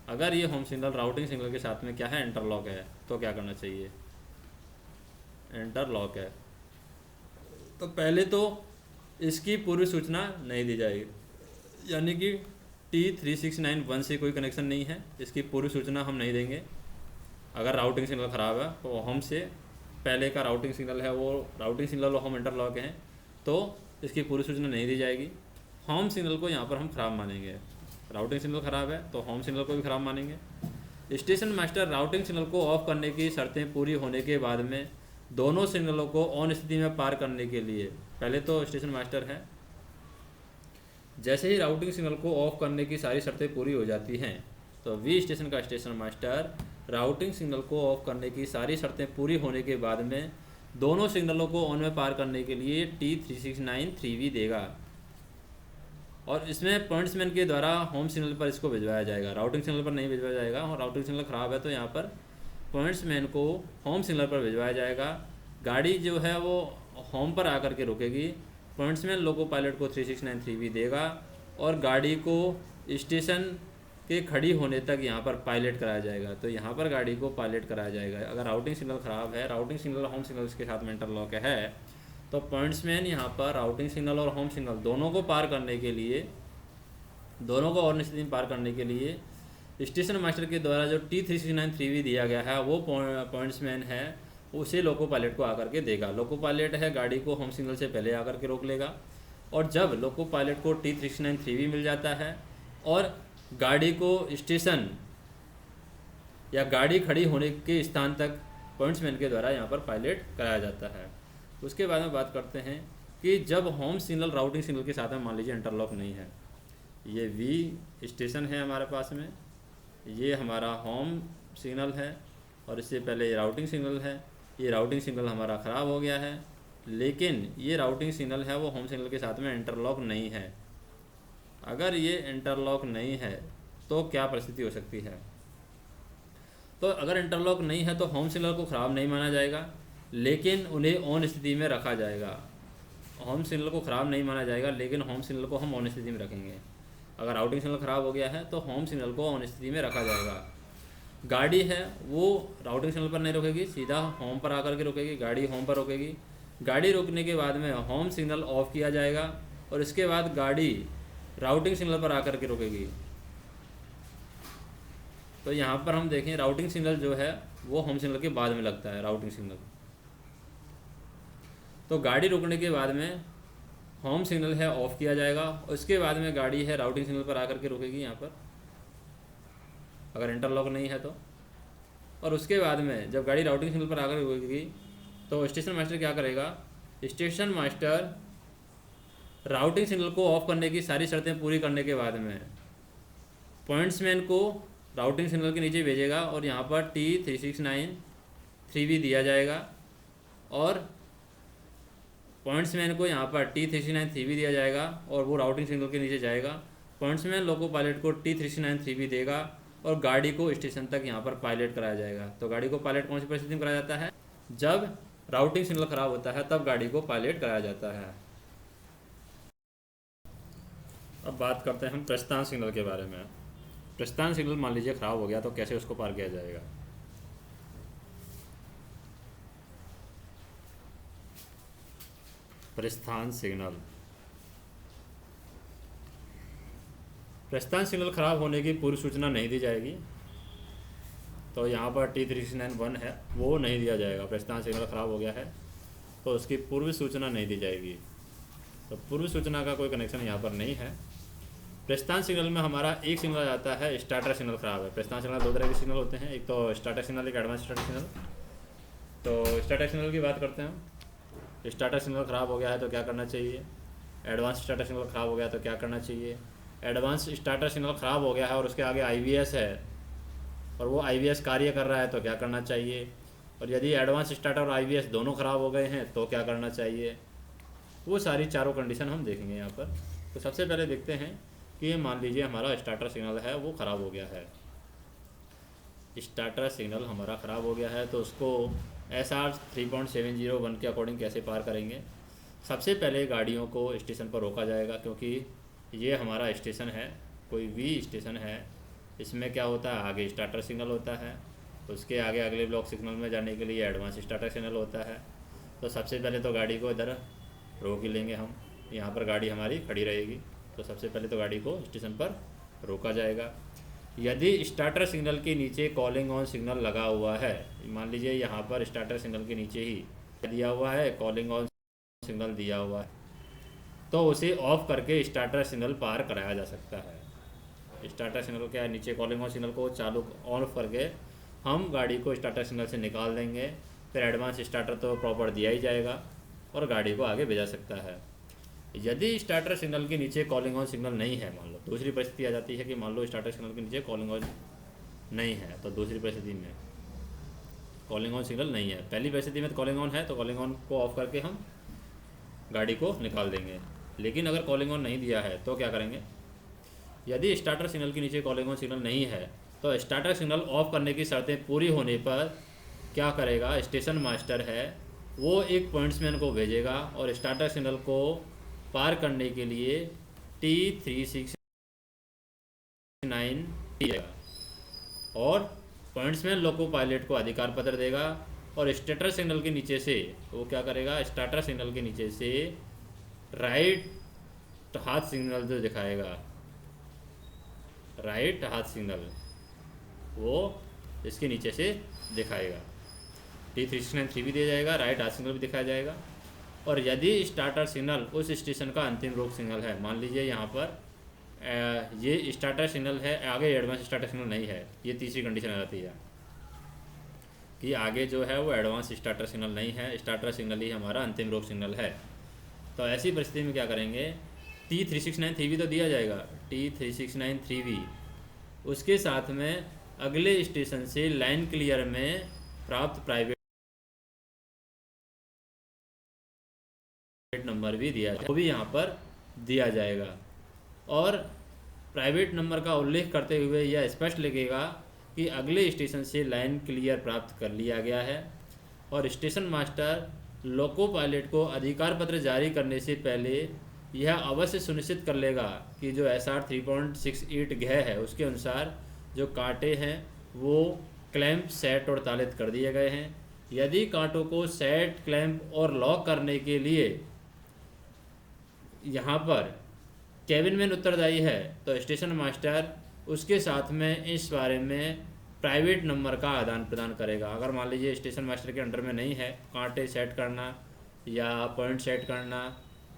अगर ये होम सिग्नल राउटिंग सिग्नल के साथ में क्या है, इंटरलॉक है, तो क्या करना चाहिए, इंटरलॉक है तो पहले तो इसकी पूर्व सूचना नहीं दी जाएगी, यानी कि T369 1 से कोई कनेक्शन नहीं है, इसकी पूर्व सूचना हम नहीं देंगे। अगर राउटिंग सिग्नल ख़राब है तो होम से पहले का राउटिंग सिग्नल है वो राउटिंग सिग्नल और होम इंटरलॉक हैं, तो इसकी पूरी सूचना नहीं दी जाएगी। होम सिग्नल को यहाँ पर हम ख़राब मानेंगे, राउटिंग सिग्नल ख़राब है तो होम सिग्नल को भी ख़राब मानेंगे। स्टेशन मास्टर राउटिंग सिग्नल को ऑफ करने की शर्तें पूरी होने के बाद में दोनों सिग्नलों को ऑन स्थिति में पार करने के लिए, पहले तो स्टेशन मास्टर है, जैसे ही राउटिंग सिग्नल को ऑफ करने की सारी शर्तें पूरी हो जाती हैं तो V स्टेशन का स्टेशन मास्टर राउटिंग सिग्नल को ऑफ करने की सारी शर्तें पूरी होने के बाद में दोनों सिग्नलों को ऑन में पार करने के लिए T369 3V देगा और इसमें पॉइंट्समैन के द्वारा होम सिग्नल पर इसको भिजवाया जाएगा, राउटिंग सिग्नल पर नहीं भिजवाया जाएगा। और राउटिंग सिग्नल ख़राब है तो यहाँ पर पॉइंट्समैन को होम सिग्नल पर भिजवाया जाएगा। गाड़ी जो है वो होम पर आकर के रुकेगी, पॉइंट्समैन लोको पायलट को 369 3V देगा और गाड़ी को स्टेशन के खड़ी होने तक यहाँ पर पायलट कराया जाएगा। तो यहाँ पर गाड़ी को पायलट कराया जाएगा। अगर राउटिंग सिग्नल ख़राब है, राउटिंग सिग्नल होम सिग्नल के साथ में इंटरलॉक है, तो पॉइंट्समैन यहाँ पर राउटिंग सिग्नल और होम सिग्नल दोनों को पार करने के लिए, दोनों को और स्थिति में पार करने के लिए स्टेशन मास्टर के द्वारा जो T369 3V दिया गया है वो पॉइंट्समैन है उसे लोको पायलट को आकर के देगा। लोको पायलट है गाड़ी को होम सिग्नल से पहले आकर के रोक लेगा और जब लोको पायलट को T369 3V मिल जाता है और गाड़ी को स्टेशन या गाड़ी खड़ी होने के स्थान तक पॉइंट्समैन के द्वारा यहाँ पर पायलट कराया जाता है। उसके बाद में बात करते हैं कि जब होम सिग्नल राउटिंग सिग्नल के साथ में मान लीजिए इंटरलॉक नहीं है, ये V स्टेशन है हमारे पास में, ये हमारा होम सिग्नल है और इससे पहले ये राउटिंग सिग्नल है। ये राउटिंग सिग्नल हमारा ख़राब हो गया है लेकिन ये राउटिंग सिग्नल है वो होम सिग्नल के साथ में इंटरलॉक नहीं है। अगर ये इंटरलॉक नहीं है तो क्या परिस्थिति हो सकती है? तो अगर इंटरलॉक नहीं है तो होम सिग्नल को ख़राब नहीं माना जाएगा, लेकिन उन्हें ऑन स्थिति में रखा जाएगा। होम सिग्नल को ख़राब नहीं माना जाएगा, लेकिन होम सिग्नल को हम ऑन स्थिति में रखेंगे। अगर राउटिंग सिग्नल ख़राब हो गया है तो होम सिग्नल को ऑन स्थिति में रखा जाएगा। गाड़ी है वो राउटिंग सिग्नल पर नहीं रुकेगी, सीधा होम पर आकर के रुकेगी। गाड़ी होम पर रुकेगी। गाड़ी रुकने के बाद में होम सिग्नल ऑफ किया जाएगा और इसके बाद गाड़ी राउटिंग सिग्नल पर आकर के रुकेगी। तो यहाँ पर हम देखें राउटिंग सिग्नल जो है वो होम सिग्नल के बाद में लगता है। राउटिंग सिग्नल तो गाड़ी रुकने के बाद में होम सिग्नल है ऑफ किया जाएगा, उसके बाद में गाड़ी है राउटिंग सिग्नल पर आकर के रुकेगी यहाँ पर, अगर इंटरलॉक नहीं है तो। और उसके बाद में जब गाड़ी राउटिंग सिग्नल पर आकर रुकेगी तो स्टेशन मास्टर क्या करेगा? स्टेशन मास्टर राउटिंग सिग्नल को ऑफ करने की सारी शर्तें पूरी करने के बाद में पॉइंट्समैन को राउटिंग सिग्नल के नीचे भेजेगा और यहाँ पर T369 3V दिया जाएगा और पॉइंट्समैन को यहाँ पर T369 3V दिया जाएगा और वो राउटिंग सिग्नल के नीचे जाएगा। पॉइंट्समैन लोको पायलट को T369 3V देगा और गाड़ी को स्टेशन तक यहाँ पर पायलट कराया जाएगा। तो गाड़ी को पायलट कौन सी परिस्थिति में कराया जाता है? जब राउटिंग सिग्नल ख़राब होता है तब गाड़ी को पायलट कराया जाता है। अब बात करते हैं हम प्रस्थान सिग्नल के बारे में। प्रस्थान सिग्नल मान लीजिए ख़राब हो गया तो कैसे उसको पार किया जाएगा? प्रस्थान सिग्नल प्रस्थान ख़राब होने की पूर्व सूचना नहीं दी जाएगी। तो यहाँ पर T369 है वो नहीं दिया जाएगा। प्रस्थान सिग्नल ख़राब हो गया है तो उसकी पूर्व सूचना नहीं दी जाएगी। तो पूर्व सूचना का कोई कनेक्शन यहाँ पर नहीं है। प्रस्थान सिग्नल में हमारा एक सिग्नल आता है स्टार्टर सिग्नल ख़राब है। प्रस्थान सिग्नल दो तरह के सिग्नल होते हैं, एक तो स्टार्टर सिग्नल, एक एडवांस स्टार्टर सिग्नल। तो स्टार्टर सिग्नल की बात करते हैं। स्टार्टर सिग्नल ख़राब हो गया है तो क्या करना चाहिए? एडवांस स्टार्टर सिग्नल ख़राब हो गया तो क्या करना चाहिए? एडवांस स्टार्टर सिग्नल ख़राब हो गया है और उसके आगे IVS है और वो IVS कार्य कर रहा है तो क्या करना चाहिए? और यदि एडवांस स्टार्टर और IVS दोनों ख़राब हो गए हैं तो क्या करना चाहिए? वो सारी चारों कंडीशन हम देखेंगे यहाँ पर। तो सबसे पहले देखते हैं कि मान लीजिए हमारा स्टार्टर सिग्नल है वो ख़राब हो गया है। स्टार्टर सिग्नल हमारा ख़राब हो गया है तो उसको SR 3.701 के अकॉर्डिंग कैसे पार करेंगे? सबसे पहले गाड़ियों को स्टेशन पर रोका जाएगा, क्योंकि ये हमारा स्टेशन है, कोई भी स्टेशन है। इसमें क्या होता है? आगे स्टार्टर सिग्नल होता है, उसके आगे अगले ब्लॉक सिग्नल में जाने के लिए एडवांस स्टार्टर सिग्नल होता है। तो सबसे पहले तो गाड़ी को इधर रोक ही लेंगे हम, यहाँ पर गाड़ी हमारी खड़ी रहेगी। तो सबसे पहले तो गाड़ी को स्टेशन पर रोका जाएगा। यदि स्टार्टर सिग्नल के नीचे कॉलिंग ऑन सिग्नल लगा हुआ है, मान लीजिए यहाँ पर स्टार्टर सिग्नल के नीचे ही दिया हुआ है कॉलिंग ऑन सिग्नल दिया हुआ है, तो उसे ऑफ करके स्टार्टर सिग्नल पार कराया जा सकता है। स्टार्टर सिग्नल क्या है? नीचे कॉलिंग ऑन सिग्नल को चालू ऑन करके हम गाड़ी को स्टार्टर सिग्नल से निकाल देंगे। फिर एडवांस स्टार्टर तो प्रॉपर दिया ही जाएगा और गाड़ी को आगे भेजा सकता है। यदि स्टार्टर सिग्नल के नीचे कॉलिंग ऑन सिग्नल नहीं है, मान लो दूसरी परिस्थिति आ जाती है कि मान लो स्टार्टर सिग्नल के नीचे कॉलिंग ऑन नहीं है, तो दूसरी परिस्थिति में कॉलिंग ऑन सिग्नल नहीं है। पहली परिस्थिति में तो कॉलिंग ऑन है, तो कॉलिंग ऑन को ऑफ करके हम गाड़ी को निकाल देंगे। लेकिन अगर कॉलिंग ऑन नहीं दिया है तो क्या करेंगे? यदि स्टार्टर सिग्नल के नीचे कॉलिंग ऑन सिग्नल नहीं है तो स्टार्टर सिग्नल ऑफ करने की शर्तें पूरी होने पर क्या करेगा? स्टेशन मास्टर है वो एक पॉइंट्समैन को भेजेगा और स्टार्टर सिग्नल को पार करने के लिए T369 देगा और पॉइंट्समैन लोको पायलट को अधिकार पत्र देगा और स्टार्टर सिग्नल के नीचे से वो क्या करेगा? स्टार्टर सिग्नल के नीचे से राइट हाथ सिग्नल जो दिखाएगा, राइट हाथ सिग्नल वो इसके नीचे से दिखाएगा। T369 3 भी दिया जाएगा, राइट हाथ सिग्नल भी दिखाया जाएगा। और यदि स्टार्टर सिग्नल उस स्टेशन का अंतिम रोक सिग्नल है, मान लीजिए यहाँ पर ये स्टार्टर सिग्नल है, आगे एडवांस स्टार्टर सिग्नल नहीं है, ये तीसरी कंडीशन आ जाती है कि आगे जो है वो एडवांस स्टार्टर सिग्नल नहीं है, स्टार्टर सिग्नल ही हमारा अंतिम रोक सिग्नल है। तो ऐसी परिस्थिति में क्या करेंगे? T369 3V तो दिया जाएगा, T369 3V उसके साथ में अगले स्टेशन से लाइन क्लियर में प्राप्त प्राइवेट नंबर भी दिया जाए, वो भी यहाँ पर दिया जाएगा। और प्राइवेट नंबर का उल्लेख करते हुए यह स्पष्ट लिखेगा कि अगले स्टेशन से लाइन क्लियर प्राप्त कर लिया गया है। और स्टेशन मास्टर लोको पायलट को अधिकार पत्र जारी करने से पहले यह अवश्य सुनिश्चित कर लेगा कि जो SR 3.68 गह है उसके अनुसार जो कांटे हैं वो क्लैंप, सेट और तालित कर दिए गए हैं। यदि कांटों को सेट, क्लैंप और लॉक करने के लिए यहाँ पर कैबिनमैन उत्तरदायी है तो स्टेशन मास्टर उसके साथ में इस बारे में प्राइवेट नंबर का आदान प्रदान करेगा। अगर मान लीजिए स्टेशन मास्टर के अंडर में नहीं है कांटे सेट करना या पॉइंट सेट करना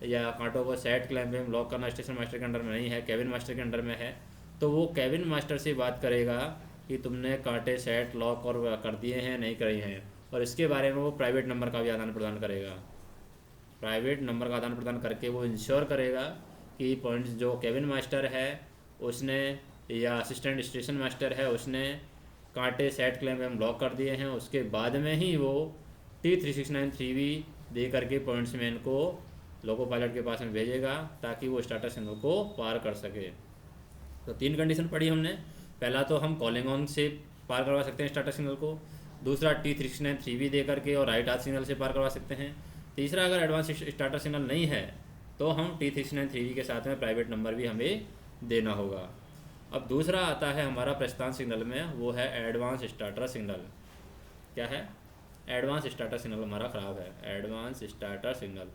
या कांटों को सेट, क्लैंप में लॉक करना, स्टेशन मास्टर के अंडर में नहीं है, कैबिन मास्टर के अंडर में है, तो वो कैबिन मास्टर से बात करेगा कि तुमने कांटे सेट, लॉक और कर दिए हैं नहीं करे हैं, और इसके बारे में वो प्राइवेट नंबर का भी आदान प्रदान करेगा। प्राइवेट नंबर का आदान प्रदान करके वो इंश्योर करेगा कि पॉइंट जो कैबिन मास्टर है उसने या असिस्टेंट स्टेशन मास्टर है उसने कांटे, सेट, क्लैंप एवं लॉक कर दिए हैं। उसके बाद में ही वो T369-3V दे करके पॉइंट्समैन को लोको पायलट के पास में भेजेगा ताकि वो स्टार्टर सिग्नल को पार कर सके। तो 3 कंडीशन पढ़ी हमने। पहला तो हम कॉलिंग ऑन से पार करवा सकते हैं स्टार्टर सिग्नल को, दूसरा T369-3V दे करके और राइट हाथ सिग्नल से पार करवा सकते हैं, तीसरा अगर एडवांस स्टार्टर सिग्नल नहीं है तो हम T369-3V के साथ में प्राइवेट नंबर भी हमें देना होगा। अब दूसरा आता है हमारा प्रस्थान सिग्नल में, वो है एडवांस स्टार्टर सिग्नल। क्या है? एडवांस स्टार्टर सिग्नल हमारा ख़राब है। Advance starter signal,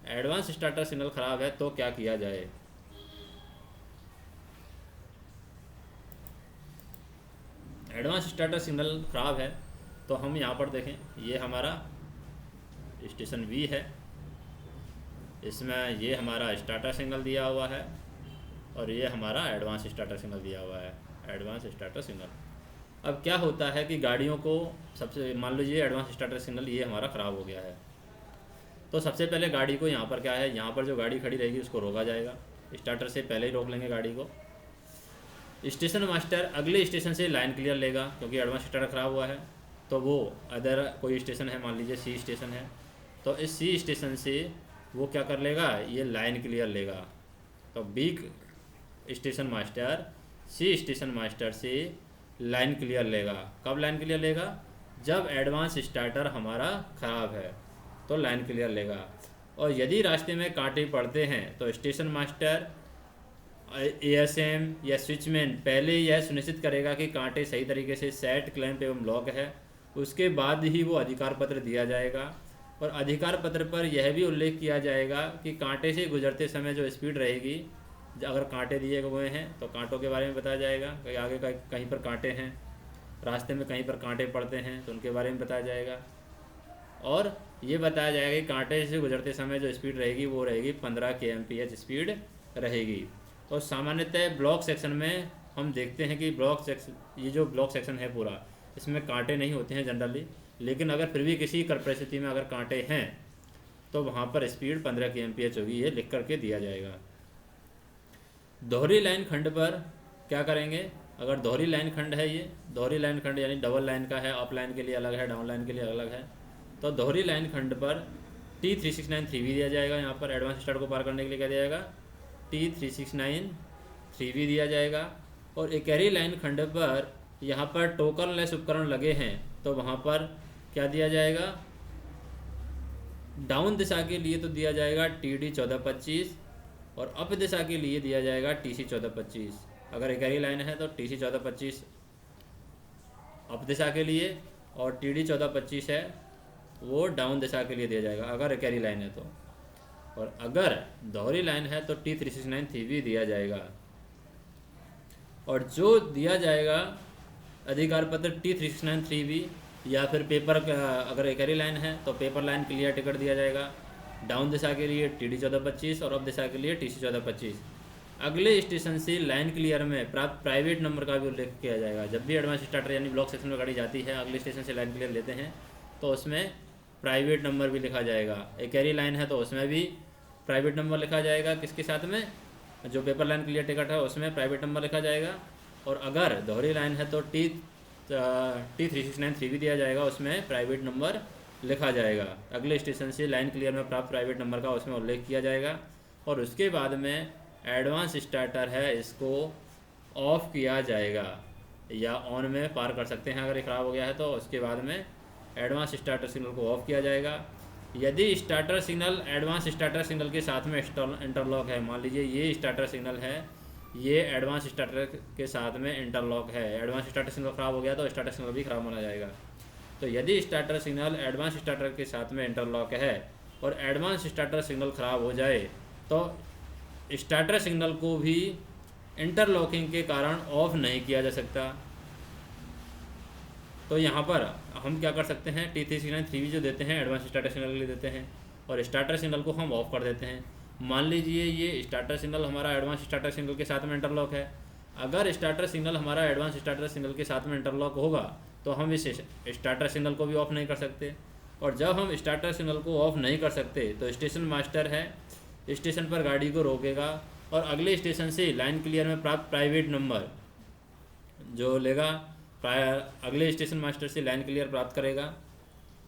advance starter signal ख़राब है तो क्या किया जाए? एडवांस स्टार्टर सिग्नल ख़राब है तो हम यहाँ पर देखें, ये हमारा स्टेशन V है, इसमें ये हमारा स्टार्टर सिग्नल दिया हुआ है और ये हमारा एडवांस स्टार्टर सिग्नल दिया हुआ है, एडवांस स्टार्टर सिग्नल। अब क्या होता है कि गाड़ियों को सबसे, मान लीजिए एडवांस स्टार्टर सिग्नल ये हमारा ख़राब हो गया है, तो सबसे पहले गाड़ी को यहाँ पर क्या है, यहाँ पर जो गाड़ी खड़ी रहेगी उसको रोका जाएगा। स्टार्टर से पहले ही रोक लेंगे गाड़ी को। स्टेशन मास्टर अगले स्टेशन से लाइन क्लियर लेगा क्योंकि एडवांस स्टार्टर ख़राब हुआ है, तो वो अदर कोई स्टेशन है, मान लीजिए C स्टेशन है, तो इस C स्टेशन से वो क्या कर लेगा, ये लाइन क्लियर लेगा। तो B station master C station master से लाइन क्लियर लेगा। कब लाइन क्लियर लेगा? जब एडवांस स्टार्टर हमारा ख़राब है तो लाइन क्लियर लेगा। और यदि रास्ते में कांटे पड़ते हैं तो स्टेशन मास्टर, ASM या स्विचमैन पहले यह सुनिश्चित करेगा कि कांटे सही तरीके से सेट, क्लैंप एवं लॉक है, उसके बाद ही वो अधिकार पत्र दिया जाएगा। और अधिकार पत्र पर यह भी उल्लेख किया जाएगा कि कांटे से गुजरते समय जो स्पीड रहेगी, अगर कांटे दिए हुए हैं तो कांटों के बारे में बताया जाएगा कि आगे कहीं पर कांटे हैं, रास्ते में कहीं पर कांटे पड़ते हैं तो उनके बारे में बताया जाएगा। और ये बताया जाएगा कि कांटे से गुजरते समय जो स्पीड रहेगी वो रहेगी 15 kmph स्पीड रहेगी। तो सामान्यतः ब्लॉक सेक्शन में हम देखते हैं कि ब्लॉक सेक्शन, ये जो ब्लॉक सेक्शन है पूरा, इसमें कांटे नहीं होते हैं जनरली, लेकिन अगर फिर भी किसी परिस्थिति में अगर कांटे हैं तो वहाँ पर स्पीड 15 kmph होगी, ये लिख करके दिया जाएगा। दोहरी लाइन खंड पर क्या करेंगे? अगर दोहरी लाइन खंड है, ये दोहरी लाइन खंड यानी डबल लाइन का है, अप लाइन के लिए अलग है, डाउन लाइन के लिए अलग है, तो दोहरी लाइन खंड पर T369-3V दिया जाएगा। यहाँ पर एडवांस स्टार्ट को पार करने के लिए क्या दिया जाएगा? T369-3V दिया जाएगा। और एकैरी लाइन खंड पर यहाँ पर टोकन लेस उपकरण लगे हैं तो वहाँ पर क्या दिया जाएगा? डाउन दिशा के लिए तो दिया जाएगा TD1425 और अप दिशा के लिए दिया जाएगा TC1425। अगर एकैरी लाइन है तो TC1425 अप दिशा के लिए और TD1425 है वो डाउन दिशा के लिए दिया जाएगा अगर एकैरी लाइन है तो। और अगर दोहरी लाइन है तो T369-3V दिया जाएगा। और जो दिया जाएगा अधिकार पत्र T369-3V या फिर पेपर, अगर एकैरी लाइन है तो पेपर लाइन क्लियर टिकट दिया जाएगा। डाउन दिशा के लिए TD1425 और अप दिशा के लिए TC1425। अगले स्टेशन से लाइन क्लियर में प्राप्त प्राइवेट नंबर का भी उल्लेख किया जाएगा। जब भी एडवांस स्टार्टर यानी ब्लॉक सेक्शन में गाड़ी जाती है, अगले स्टेशन से लाइन क्लियर लेते हैं तो उसमें प्राइवेट नंबर भी लिखा जाएगा। एकैरी लाइन है तो उसमें भी प्राइवेट नंबर लिखा जाएगा, किसके साथ में? जो पेपर लाइन क्लियर टिकट है उसमें प्राइवेट नंबर लिखा जाएगा। और अगर दोहरी लाइन है तो T369-3V दिया जाएगा, उसमें प्राइवेट नंबर लिखा जाएगा। अगले स्टेशन से लाइन क्लियर में प्राप्त प्राइवेट नंबर का उसमें उल्लेख किया जाएगा और उसके बाद में एडवांस स्टार्टर है इसको ऑफ किया जाएगा या ऑन में पार कर सकते हैं। अगर ये ख़राब हो गया है तो उसके बाद में एडवांस स्टार्टर सिग्नल को ऑफ किया जाएगा। यदि starter signal advance starter signal के साथ में इंटरलॉक है, मान लीजिए ये स्टार्टर सिग्नल है, ये एडवांस स्टार्टर के साथ में इंटरलॉक है, एडवांस स्टार्टर सिग्नल ख़राब हो गया तो स्टार्टर सिग्नल भी ख़राब माना जाएगा। तो यदि स्टार्टर सिग्नल एडवांस स्टार्टर के साथ में इंटरलॉक है और एडवांस स्टार्टर सिग्नल ख़राब हो जाए तो स्टार्टर सिग्नल को भी इंटरलॉकिंग के कारण ऑफ नहीं किया जा सकता। तो यहाँ पर हम क्या कर सकते हैं, T369 जो देते हैं एडवांस स्टार्टर सिग्नल के लिए देते हैं और स्टार्टर सिग्नल को हम ऑफ कर देते हैं। मान लीजिए ये स्टार्टर सिग्नल हमारा एडवांस स्टार्टर सिग्नल के साथ में इंटरलॉक है। अगर स्टार्टर सिग्नल हमारा एडवांस स्टार्टर सिग्नल के साथ में इंटरलॉक होगा तो हम इस स्टार्टर सिग्नल को भी ऑफ नहीं कर सकते। और जब हम स्टार्टर सिग्नल को ऑफ नहीं कर सकते तो स्टेशन मास्टर है स्टेशन पर गाड़ी को रोकेगा और अगले स्टेशन से लाइन क्लियर में प्राप्त प्राइवेट नंबर जो लेगा, अगले स्टेशन मास्टर से लाइन क्लियर प्राप्त करेगा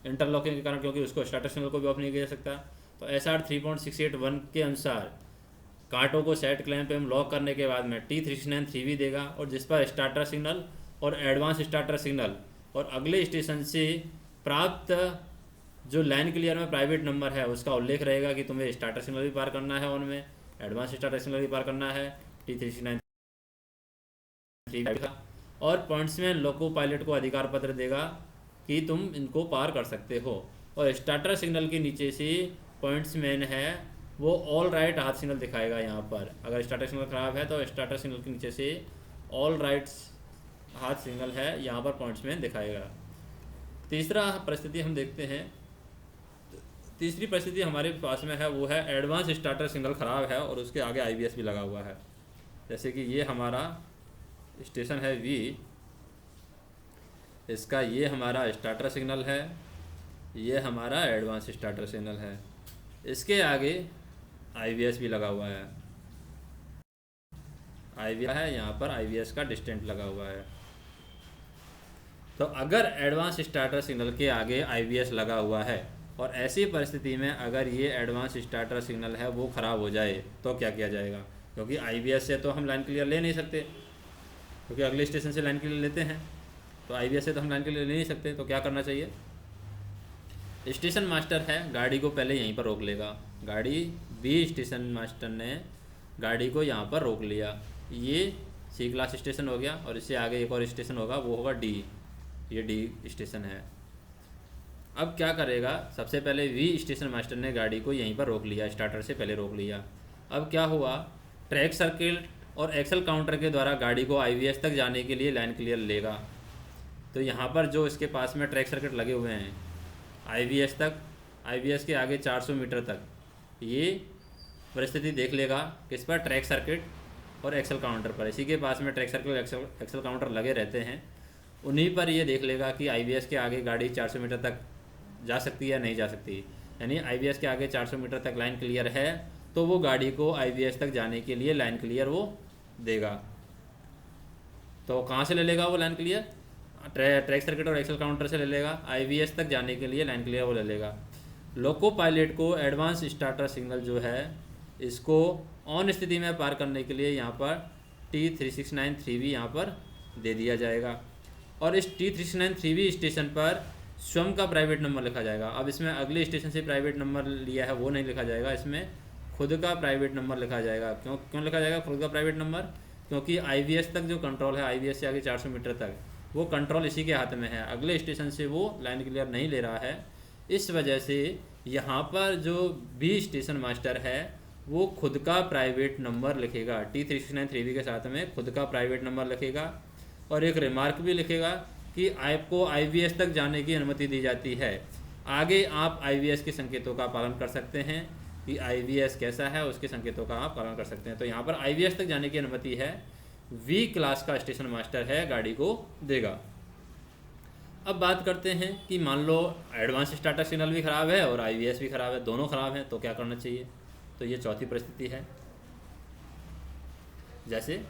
इंटरलॉकिंग के कारण, क्योंकि उसको स्टार्टर सिग्नल को भी ऑफ नहीं किया जा सकता। तो SR 3.681 के अनुसार कांटों को सेट क्लैंप पे हम लॉक करने के बाद में T369 देगा और जिस पर स्टार्टर सिग्नल और एडवांस स्टार्टर सिग्नल और अगले स्टेशन से प्राप्त जो लाइन क्लियर में प्राइवेट नंबर है उसका उल्लेख रहेगा कि तुम्हें स्टार्टर सिग्नल भी पार करना है, उनमें एडवांस स्टार्टर सिग्नल भी पार करना है T369 और पॉइंट्समैन लोको पायलट को अधिकार पत्र देगा कि तुम इनको पार कर सकते हो। और स्टार्टर सिग्नल के नीचे से पॉइंट्समैन है वो ऑल राइट हाथ सिग्नल दिखाएगा। यहाँ पर अगर स्टार्टर सिग्नल ख़राब है तो स्टार्टर सिग्नल के नीचे से ऑल राइट्स हाथ सिग्नल है, यहाँ पर पॉइंट्समैन दिखाएगा। तीसरा परिस्थिति हम देखते हैं। तीसरी परिस्थिति हमारे पास में है वो है एडवांस स्टार्टर सिग्नल ख़राब है और उसके आगे IVS भी लगा हुआ है। जैसे कि ये हमारा स्टेशन है V, इसका ये हमारा स्टार्टर सिग्नल है, ये हमारा एडवांस स्टार्टर सिग्नल है, इसके आगे IVS भी लगा हुआ है, IVS है यहाँ पर IVS का डिस्टेंट लगा हुआ है। तो अगर एडवांस स्टार्टर सिग्नल के आगे IVS लगा हुआ है और ऐसी परिस्थिति में अगर ये एडवांस स्टार्टर सिग्नल है वो ख़राब हो जाए तो क्या किया जाएगा, क्योंकि IVS से तो हम लाइन क्लियर ले नहीं सकते, क्योंकि अगले स्टेशन से लाइन क्लियर लेते हैं, तो IVS से तो हम लाइन क्लियर ले नहीं सकते। तो क्या करना चाहिए, स्टेशन मास्टर है गाड़ी को पहले यहीं पर रोक लेगा। गाड़ी B स्टेशन मास्टर ने गाड़ी को यहाँ पर रोक लिया, ये C क्लास स्टेशन हो गया और इससे आगे एक और स्टेशन होगा वो होगा D, ये D स्टेशन है। अब क्या करेगा, सबसे पहले V स्टेशन मास्टर ने गाड़ी को यहीं पर रोक लिया, स्टार्टर से पहले रोक लिया। अब क्या हुआ, ट्रैक सर्किल और एक्सल काउंटर के द्वारा गाड़ी को IVS तक जाने के लिए लाइन क्लियर लेगा। तो यहाँ पर जो इसके पास में ट्रैक सर्किट लगे हुए हैं IVS तक, IVS के आगे 400 मीटर तक, ये परिस्थिति देख लेगा किस पर, ट्रैक सर्किट और एक्सल काउंटर पर। इसी के पास में ट्रैक सर्किट एक्सल काउंटर लगे रहते हैं, उन्हीं पर ये देख लेगा कि IVS के आगे गाड़ी 400 मीटर तक जा सकती है या नहीं जा सकती। यानी IVS के आगे 400 मीटर तक लाइन क्लियर है तो वो गाड़ी को IVS तक जाने के लिए लाइन क्लियर वो देगा। तो कहाँ से ले लेगा वो लाइन क्लियर, ट्रैक सर्किट और एक्सल काउंटर से ले लेगा। IVS तक जाने के लिए लाइन क्लियर वो ले लेगा। लोको पायलट को एडवांस स्टार्टर सिग्नल जो है इसको ऑन स्थिति में पार करने के लिए यहाँ पर T369 यहाँ पर दे दिया जाएगा और इस T369 स्टेशन पर स्वयं का प्राइवेट नंबर लिखा जाएगा। अब इसमें अगले स्टेशन से प्राइवेट नंबर लिया है वो नहीं लिखा जाएगा, इसमें खुद का प्राइवेट नंबर लिखा जाएगा। क्यों लिखा जाएगा खुद का प्राइवेट नंबर, क्योंकि IVS तक जो कंट्रोल है, IVS से आगे 400 मीटर तक वो कंट्रोल इसी के हाथ में है, अगले स्टेशन से वो लाइन क्लियर नहीं ले रहा है। इस वजह से यहाँ पर जो B स्टेशन मास्टर है वो खुद का प्राइवेट नंबर लिखेगा, T369 के साथ में खुद का प्राइवेट नंबर लिखेगा और एक रिमार्क भी लिखेगा कि आपको IVS तक जाने की अनुमति दी जाती है। आगे आप IVS के संकेतों का पालन कर सकते हैं कि IVS कैसा है उसके संकेतों का आप पालन कर सकते हैं। तो यहाँ पर IVS तक जाने की अनुमति है, V क्लास का स्टेशन मास्टर है गाड़ी को देगा। अब बात करते हैं कि मान लो एडवांस स्टार्टर सिग्नल भी ख़राब है और IVS भी ख़राब है, दोनों ख़राब हैं, तो क्या करना चाहिए। तो ये चौथी परिस्थिति है। जैसे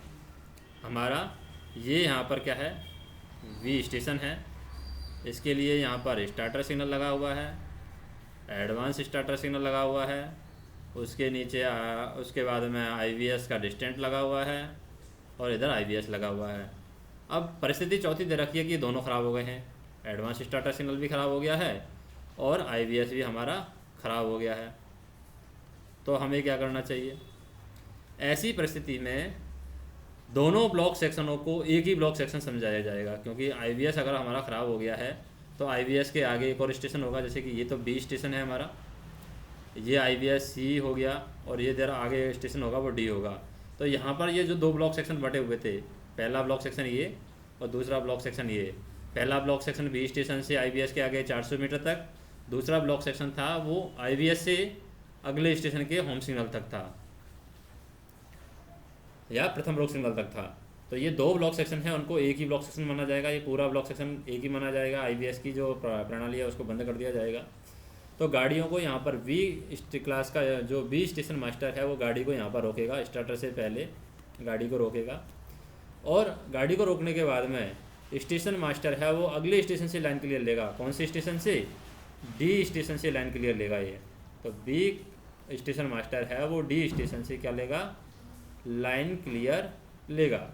हमारा ये यहाँ पर क्या है, V स्टेशन है, इसके लिए यहाँ पर स्टार्टर सिग्नल लगा हुआ है, एडवांस स्टार्टर सिग्नल लगा हुआ है, उसके नीचे उसके बाद में IVS का डिस्टेंट लगा हुआ है और इधर IVS लगा हुआ है। अब परिस्थिति चौथी दे रखी है कि दोनों ख़राब हो गए हैं, एडवांस स्टार्टर सिग्नल भी ख़राब हो गया है और IVS भी हमारा ख़राब हो गया है। तो हमें क्या करना चाहिए? ऐसी परिस्थिति में दोनों ब्लॉक सेक्शनों को एक ही ब्लॉक सेक्शन समझाया जाएगा, क्योंकि IVS अगर हमारा ख़राब हो गया है तो IVS के आगे एक और स्टेशन होगा। जैसे कि ये तो B स्टेशन है हमारा, ये IVS C हो गया और ये इधर आगे स्टेशन होगा वो D होगा। तो यहाँ पर ये जो दो ब्लॉक सेक्शन बटे हुए थे, पहला ब्लॉक सेक्शन ये और दूसरा ब्लॉक सेक्शन ये। पहला ब्लॉक सेक्शन B स्टेशन से IVS के आगे 400 मीटर तक, दूसरा ब्लॉक सेक्शन था वो IVS से अगले स्टेशन के होम सिग्नल तक था या प्रथम ब्लॉक सिग्नल तक था। तो ये दो ब्लॉक सेक्शन है, उनको एक ही ब्लॉक सेक्शन माना जाएगा, ये पूरा ब्लॉक सेक्शन एक ही माना जाएगा। IVS की जो प्रणाली है उसको बंद कर दिया जाएगा। तो गाड़ियों को यहाँ पर V क्लास का जो B स्टेशन मास्टर है वो गाड़ी को यहाँ पर रोकेगा, स्टार्टर से पहले गाड़ी को रोकेगा और गाड़ी को रोकने के बाद में स्टेशन मास्टर है वो अगले स्टेशन से लाइन क्लियर लेगा। कौन से स्टेशन से? D स्टेशन से लाइन क्लियर लेगा ये। तो B स्टेशन मास्टर है वो D स्टेशन से क्या लेगा? लाइन क्लियर लेगा।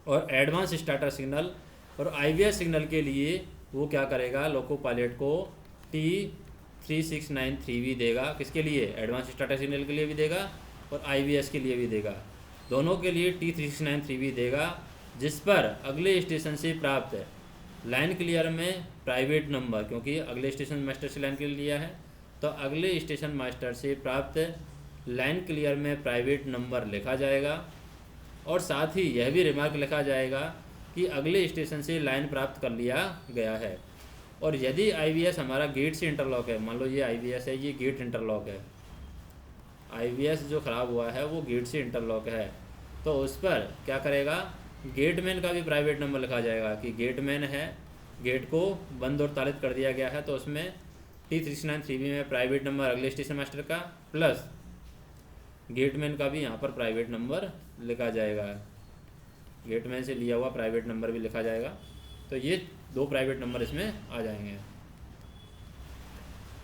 और एडवांस स्टार्टर सिग्नल और IVS सिग्नल के लिए वो क्या करेगा? लोको पायलट को T3693V देगा। किसके लिए? एडवांस स्टार्टर सिग्नल के लिए भी देगा और IVS के लिए भी देगा। दोनों के लिए T3693V देगा, जिस पर अगले स्टेशन से प्राप्त लाइन क्लियर में प्राइवेट नंबर, क्योंकि अगले स्टेशन मास्टर से लाइन क्लियर लिया है तो अगले स्टेशन मास्टर से प्राप्त लाइन क्लियर में प्राइवेट नंबर लिखा जाएगा। और साथ ही यह भी रिमार्क लिखा जाएगा कि अगले स्टेशन से लाइन प्राप्त कर लिया गया है। और यदि IVS हमारा गेट से इंटरलॉक है, मान लो ये IVS है, ये गेट इंटरलॉक है, IVS जो ख़राब हुआ है वो गेट से इंटरलॉक है, तो उस पर क्या करेगा? गेटमैन का भी प्राइवेट नंबर लिखा जाएगा कि गेटमैन है, गेट को बंद और तालित कर दिया गया है, तो उसमें T3693V में प्राइवेट नंबर अगले स्टेशन मास्टर का प्लस गेटमैन का भी यहाँ पर प्राइवेट नंबर लिखा जाएगा, गेटमैन से लिया हुआ प्राइवेट नंबर भी लिखा जाएगा। तो ये दो प्राइवेट नंबर इसमें आ जाएंगे।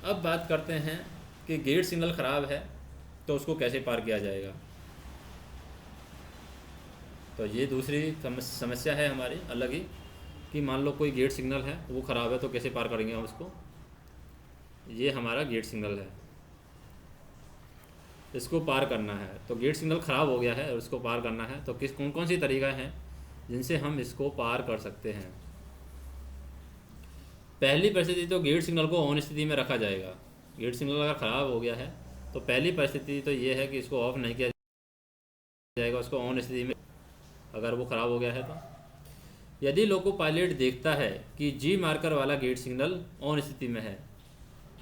अब बात करते हैं कि गेट सिग्नल ख़राब है तो उसको कैसे पार किया जाएगा। तो ये दूसरी समस्या है हमारी अलग ही कि मान लो कोई गेट सिग्नल है वो ख़राब है तो कैसे पार करेंगे हम उसको। ये हमारा गेट सिग्नल है, इसको पार करना है। तो गेट सिग्नल ख़राब हो गया है और इसको पार करना है, तो कौन कौन सी तरीका हैं जिनसे हम इसको पार कर सकते हैं। पहली परिस्थिति तो गेट सिग्नल को ऑन स्थिति में रखा जाएगा। गेट सिग्नल अगर ख़राब हो गया है तो पहली परिस्थिति तो ये है कि इसको ऑफ नहीं किया जाएगा, उसको ऑन स्थिति में अगर वो ख़राब हो गया है तो। यदि लोको पायलट देखता है कि G मार्कर वाला गेट सिग्नल ऑन स्थिति में है,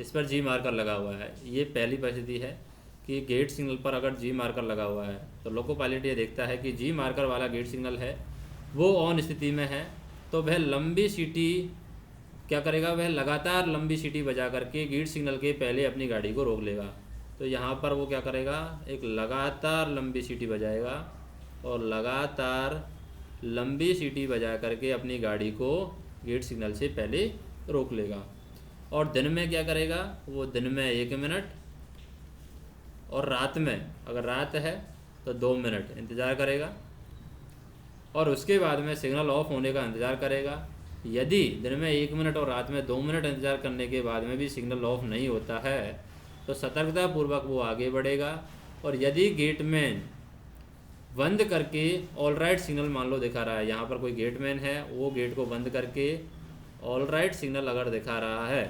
इस पर G मार्कर लगा हुआ है, ये पहली परिस्थिति है कि गेट सिग्नल पर अगर G मार्कर लगा हुआ है तो लोको पायलट ये देखता है कि G मार्कर वाला गेट सिग्नल है वो ऑन स्थिति में है, तो वह लंबी सीटी क्या करेगा? वह लगातार लंबी सीटी बजा करके गेट सिग्नल के पहले अपनी गाड़ी को रोक लेगा। तो यहाँ पर वो क्या करेगा? एक लगातार लंबी सीटी बजाएगा और लगातार लंबी सीटी बजा करके अपनी गाड़ी को गेट सिग्नल से पहले रोक लेगा। और दिन में क्या करेगा? वो दिन में 1 मिनट और रात में अगर रात है तो 2 मिनट इंतज़ार करेगा और उसके बाद में सिग्नल ऑफ होने का इंतज़ार करेगा। यदि दिन में 1 मिनट और रात में 2 मिनट इंतज़ार करने के बाद में भी सिग्नल ऑफ नहीं होता है तो सतर्कतापूर्वक वो आगे बढ़ेगा। और यदि गेटमैन बंद करके ऑल राइट सिग्नल मान लो दिखा रहा है, यहाँ पर कोई गेटमैन है वो गेट को बंद करके ऑल राइट सिग्नल अगर दिखा रहा है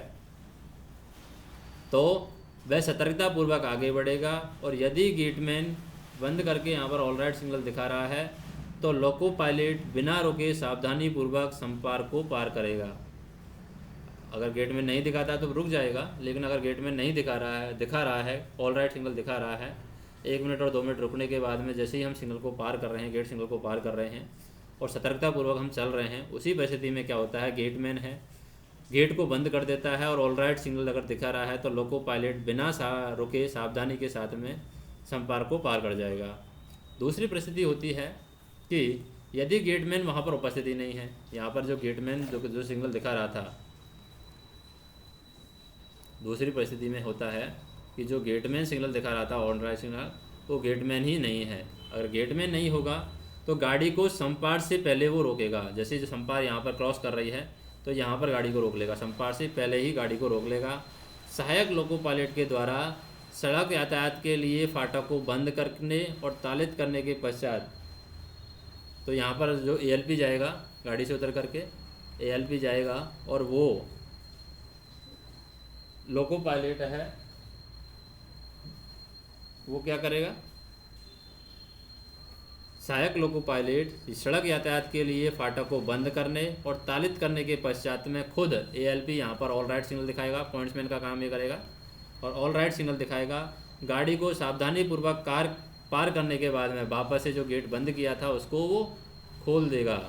तो वह सतर्कतापूर्वक आगे बढ़ेगा। और यदि गेटमैन बंद करके यहाँ पर ऑल राइट सिग्नल दिखा रहा है तो लोको पायलट बिना रुके सावधानीपूर्वक संपर्क को पार करेगा। अगर गेटमैन नहीं दिखाता तो रुक जाएगा, लेकिन अगर गेटमैन नहीं दिखा रहा है ऑल राइट सिग्नल दिखा रहा है, 1 मिनट और 2 मिनट रुकने के बाद में जैसे ही हम सिग्नल को पार कर रहे हैं, गेट सिग्नल को पार कर रहे हैं और सतर्कतापूर्वक हम चल रहे हैं, उसी परिस्थिति में क्या होता है? गेटमैन है गेट को बंद कर देता है और ऑल राइट सिग्नल अगर दिखा रहा है तो लोको पायलट बिना रुके सावधानी के साथ में संपर्क को पार कर जाएगा। दूसरी परिस्थिति होती है कि यदि गेटमैन वहाँ पर उपस्थिति नहीं है, यहाँ पर जो गेटमैन जो सिग्नल दिखा रहा था, दूसरी परिस्थिति में होता है कि जो गेटमैन सिग्नल दिखा रहा था ऑन राइट सिग्नल, वो गेटमैन ही नहीं है। अगर गेटमैन नहीं होगा तो गाड़ी को समपार से पहले वो रोकेगा। जैसे जो समपार यहाँ पर क्रॉस कर रही है तो यहाँ पर गाड़ी को रोक लेगा, समपार से पहले ही गाड़ी को रोक लेगा। सहायक लोको पायलट के द्वारा सड़क यातायात के लिए फाटक को बंद करने और तालित करने के पश्चात, तो यहाँ पर जो ALP जाएगा गाड़ी से उतर करके ALP जाएगा और वो लोको पायलट है, वो क्या करेगा, सहायक लोको पायलट सड़क यातायात के लिए फाटक को बंद करने और तालित करने के पश्चात में खुद ALP यहाँ पर ऑल राइट सिग्नल दिखाएगा, पॉइंट्समैन का काम ये करेगा और ऑल राइट सिग्नल दिखाएगा। गाड़ी को सावधानीपूर्वक पार करने के बाद में वापस से जो गेट बंद किया था उसको वो खोल देगा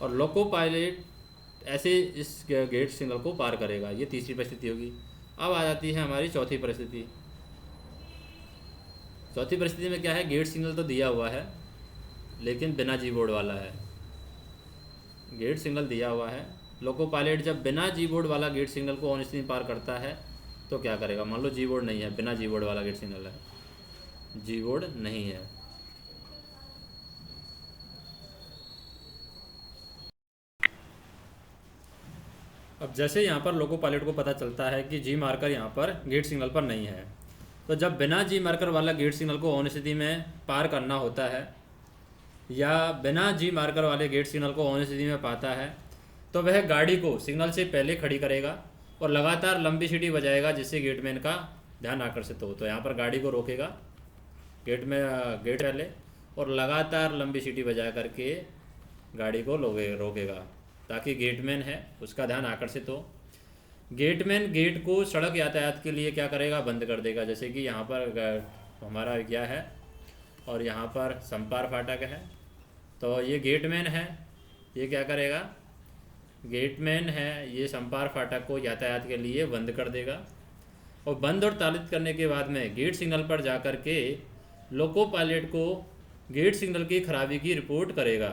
और लोको पायलट ऐसे इस गेट सिग्नल को पार करेगा। ये तीसरी परिस्थिति होगी। अब आ जाती है हमारी चौथी परिस्थिति। चौथी परिस्थिति में क्या है, गेट सिग्नल तो दिया हुआ है लेकिन बिना जी बोर्ड वाला है। गेट सिग्नल दिया हुआ है, लोको पायलट जब बिना जी बोर्ड वाला गेट सिग्नल को ऑन स्थिति में पार करता है तो क्या करेगा। मान लो जी बोर्ड नहीं है, बिना जी बोर्ड वाला गेट सिग्नल है, जी बोर्ड नहीं है, अब जैसे यहाँ पर लोको पायलट को पता चलता है कि जी मार्कर यहाँ पर गेट सिग्नल पर नहीं है, तो जब बिना जी मार्कर वाला गेट सिग्नल को ऑन स्थिति में पार करना होता है या बिना जी मार्कर वाले गेट सिग्नल को ऑन स्थिति में पाता है तो वह गाड़ी को सिग्नल से पहले खड़ी करेगा और लगातार लंबी सीटी बजाएगा जिससे गेटमैन का ध्यान आकर्षित हो। तो यहाँ पर गाड़ी को रोकेगा गेट पहले और लगातार लंबी सीटी बजा करके गाड़ी को रोकेगा ताकि गेटमैन है उसका ध्यान आकर्षित हो। गेटमैन गेट को सड़क यातायात के लिए क्या करेगा, बंद कर देगा। जैसे कि यहाँ पर हमारा क्या है और यहाँ पर समपार फाटक है, तो ये गेटमैन है, ये क्या करेगा, गेटमैन है, ये समपार फाटक को यातायात के लिए बंद कर देगा और बंद और तालित करने के बाद में गेट सिग्नल पर जा कर के लोको पायलट को गेट सिग्नल की खराबी की रिपोर्ट करेगा।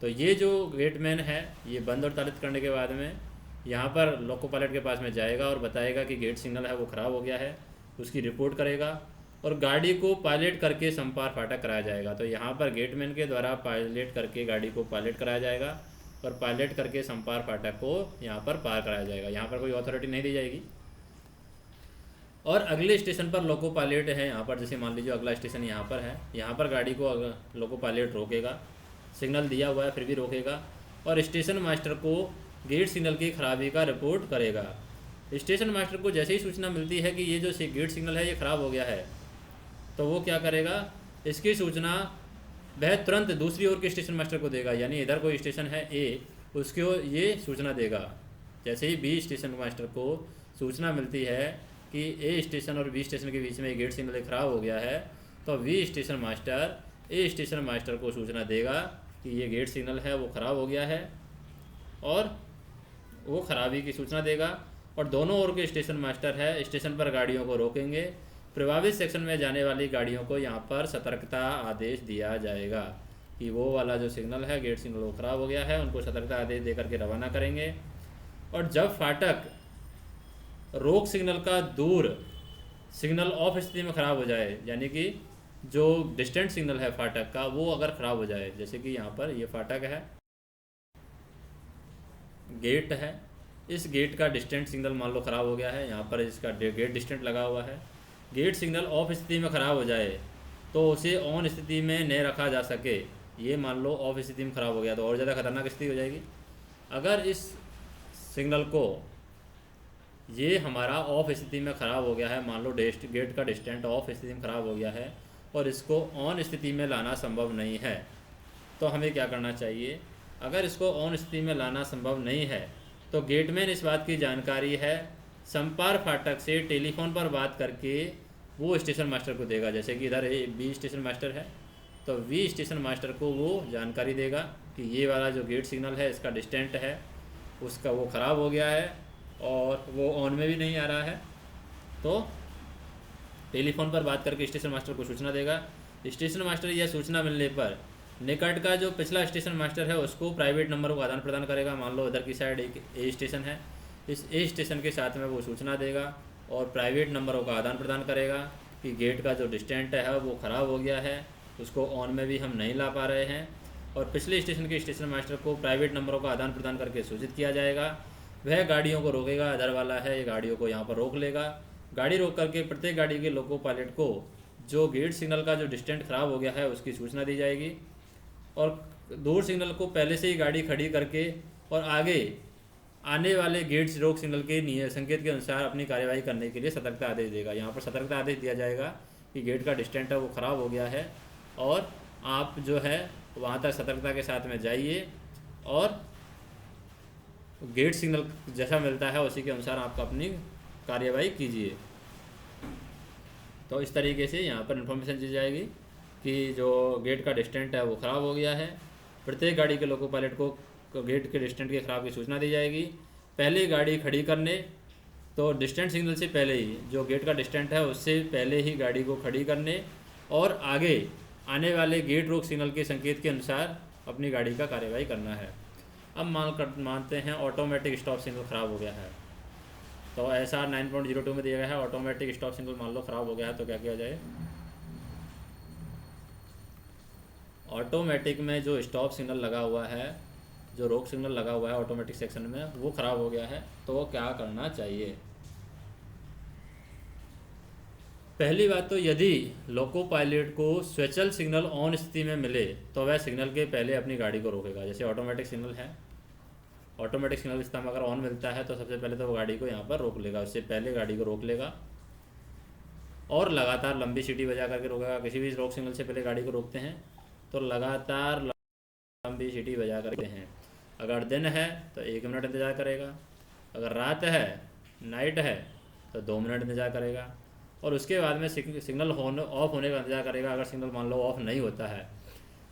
तो ये जो गेटमैन है ये बंद और तालित करने के बाद में यहाँ पर लोको पायलट के पास में जाएगा और बताएगा कि गेट सिग्नल है वो ख़राब हो गया है, उसकी रिपोर्ट करेगा और गाड़ी को पायलट करके समपार फाटक कराया जाएगा। तो यहाँ पर गेटमैन के द्वारा पायलट करके गाड़ी को पायलट कराया जाएगा और पायलट करके समपार फाटक को यहाँ पर पार कराया जाएगा। यहाँ पर कोई अथॉरिटी नहीं दी जाएगी। और अगले स्टेशन पर लोको पायलट है, यहाँ पर जैसे मान लीजिए अगला स्टेशन यहाँ पर है, यहाँ पर गाड़ी को लोको पायलट रोकेगा, सिग्नल दिया हुआ है फिर भी रोकेगा और स्टेशन मास्टर को गेट सिग्नल की खराबी का रिपोर्ट करेगा। स्टेशन मास्टर को जैसे ही सूचना मिलती है कि ये जो गेट सिग्नल है ये ख़राब हो गया है तो वो क्या करेगा, इसकी सूचना वह तुरंत दूसरी ओर के स्टेशन मास्टर को देगा। यानी इधर कोई स्टेशन है A, उसको ये सूचना देगा। जैसे ही B स्टेशन मास्टर को सूचना मिलती है कि A स्टेशन और B स्टेशन के बीच में गेट सिग्नल ख़राब हो गया है तो B station master A station master को सूचना देगा कि ये गेट सिग्नल है वो ख़राब हो गया है और वो खराबी की सूचना देगा। और दोनों ओर के स्टेशन मास्टर है स्टेशन पर गाड़ियों को रोकेंगे। प्रभावित सेक्शन में जाने वाली गाड़ियों को यहाँ पर सतर्कता आदेश दिया जाएगा कि वो वाला जो सिग्नल है गेट सिग्नल वो ख़राब हो गया है, उनको सतर्कता आदेश दे करके रवाना करेंगे। और जब फाटक रोक सिग्नल का दूर सिग्नल ऑफ स्थिति में ख़राब हो जाए, यानी कि जो डिस्टेंट सिग्नल है फाटक का वो अगर ख़राब हो जाए, जैसे कि यहाँ पर ये फाटक है, गेट है, इस गेट का डिस्टेंट सिग्नल मान लो ख़राब हो गया है, यहाँ पर इसका गेट डिस्टेंट लगा हुआ है, गेट सिग्नल ऑफ स्थिति में ख़राब हो जाए तो उसे ऑन स्थिति में न रखा जा सके। ये मान लो ऑफ स्थिति में ख़राब हो गया तो और ज़्यादा खतरनाक स्थिति हो जाएगी। अगर इस सिग्नल को ये हमारा ऑफ स्थिति में ख़राब हो गया है, मान लो गेट का डिस्टेंट ऑफ स्थिति में ख़राब हो गया है और इसको ऑन स्थिति में लाना संभव नहीं है तो हमें क्या करना चाहिए। अगर इसको ऑन स्थिति में लाना संभव नहीं है तो गेटमैन इस बात की जानकारी है समपार फाटक से टेलीफोन पर बात करके वो स्टेशन मास्टर को देगा। जैसे कि इधर B स्टेशन मास्टर है तो B स्टेशन मास्टर को वो जानकारी देगा कि ये वाला जो गेट सिग्नल है इसका डिस्टेंट है, उसका वो ख़राब हो गया है और वो ऑन में भी नहीं आ रहा है। तो टेलीफोन पर बात करके स्टेशन मास्टर को सूचना देगा। स्टेशन मास्टर यह सूचना मिलने पर निकट का जो पिछला स्टेशन मास्टर है उसको प्राइवेट नंबरों का आदान प्रदान करेगा। मान लो इधर की साइड एक ए स्टेशन है, इस ए स्टेशन के साथ में वो सूचना देगा और प्राइवेट नंबरों का आदान प्रदान करेगा कि गेट का जो डिस्टेंट है वो ख़राब हो गया है, उसको ऑन में भी हम नहीं ला पा रहे हैं। और पिछले स्टेशन के स्टेशन मास्टर को प्राइवेट नंबरों का आदान प्रदान करके सूचित किया जाएगा। वह गाड़ियों को रोकेगा, इधर वाला है ये गाड़ियों को यहाँ पर रोक लेगा। गाड़ी रोक करके प्रत्येक गाड़ी के लोको पायलट को जो गेट सिग्नल का जो डिस्टेंस ख़राब हो गया है उसकी सूचना दी जाएगी। और दूर सिग्नल को पहले से ही गाड़ी खड़ी करके और आगे आने वाले गेट्स रोक सिग्नल के संकेत के अनुसार अपनी कार्यवाही करने के लिए सतर्कता आदेश देगा। यहाँ पर सतर्कता आदेश दिया जाएगा कि गेट का डिस्टेंस है वो ख़राब हो गया है और आप जो है वहाँ तक सतर्कता के साथ में जाइए और गेट सिग्नल जैसा मिलता है उसी के अनुसार आप अपनी कार्यवाही कीजिए। तो इस तरीके से यहाँ पर इन्फॉर्मेशन दी जाएगी कि जो गेट का डिस्टेंस है वो ख़राब हो गया है। प्रत्येक गाड़ी के लोको पायलट को गेट के डिस्टेंस के ख़राब की सूचना दी जाएगी। पहले गाड़ी खड़ी करने तो डिस्टेंस सिग्नल से पहले ही जो गेट का डिस्टेंस है उससे पहले ही गाड़ी को खड़ी करने और आगे आने वाले गेट रोक सिग्नल के संकेत के अनुसार अपनी गाड़ी का कार्यवाही करना है। अब मानते हैं ऑटोमेटिक स्टॉप सिग्नल ख़राब हो गया है। तो SR 9.02 में दिया गया है ऑटोमेटिक स्टॉप सिग्नल मान लो ख़राब हो गया है तो क्या किया जाए। ऑटोमेटिक में जो स्टॉप सिग्नल लगा हुआ है, जो रोक सिग्नल लगा हुआ है ऑटोमेटिक सेक्शन में, वो ख़राब हो गया है तो क्या करना चाहिए। पहली बात तो यदि लोको पायलट को स्वैचल सिग्नल ऑन स्थिति में मिले तो वह सिग्नल के पहले अपनी गाड़ी को रोकेगा। जैसे ऑटोमेटिक सिग्नल है, ऑटोमेटिक सिग्नल सिस्टम अगर ऑन मिलता है तो सबसे पहले तो वो गाड़ी को यहाँ पर रोक लेगा, उससे पहले गाड़ी को रोक लेगा और लगातार लंबी सीटी बजा करके रोकेगा। किसी भी रोक सिग्नल से पहले गाड़ी को रोकते हैं तो लगातार लंबी सीटी बजा करके हैं। अगर दिन है तो 1 मिनट इंतज़ार करेगा, अगर रात है नाइट है तो 2 मिनट इंतज़ार करेगा और उसके बाद में सिग्नल ऑफ होने का इंतज़ार करेगा। अगर सिग्नल मान लो ऑफ नहीं होता है,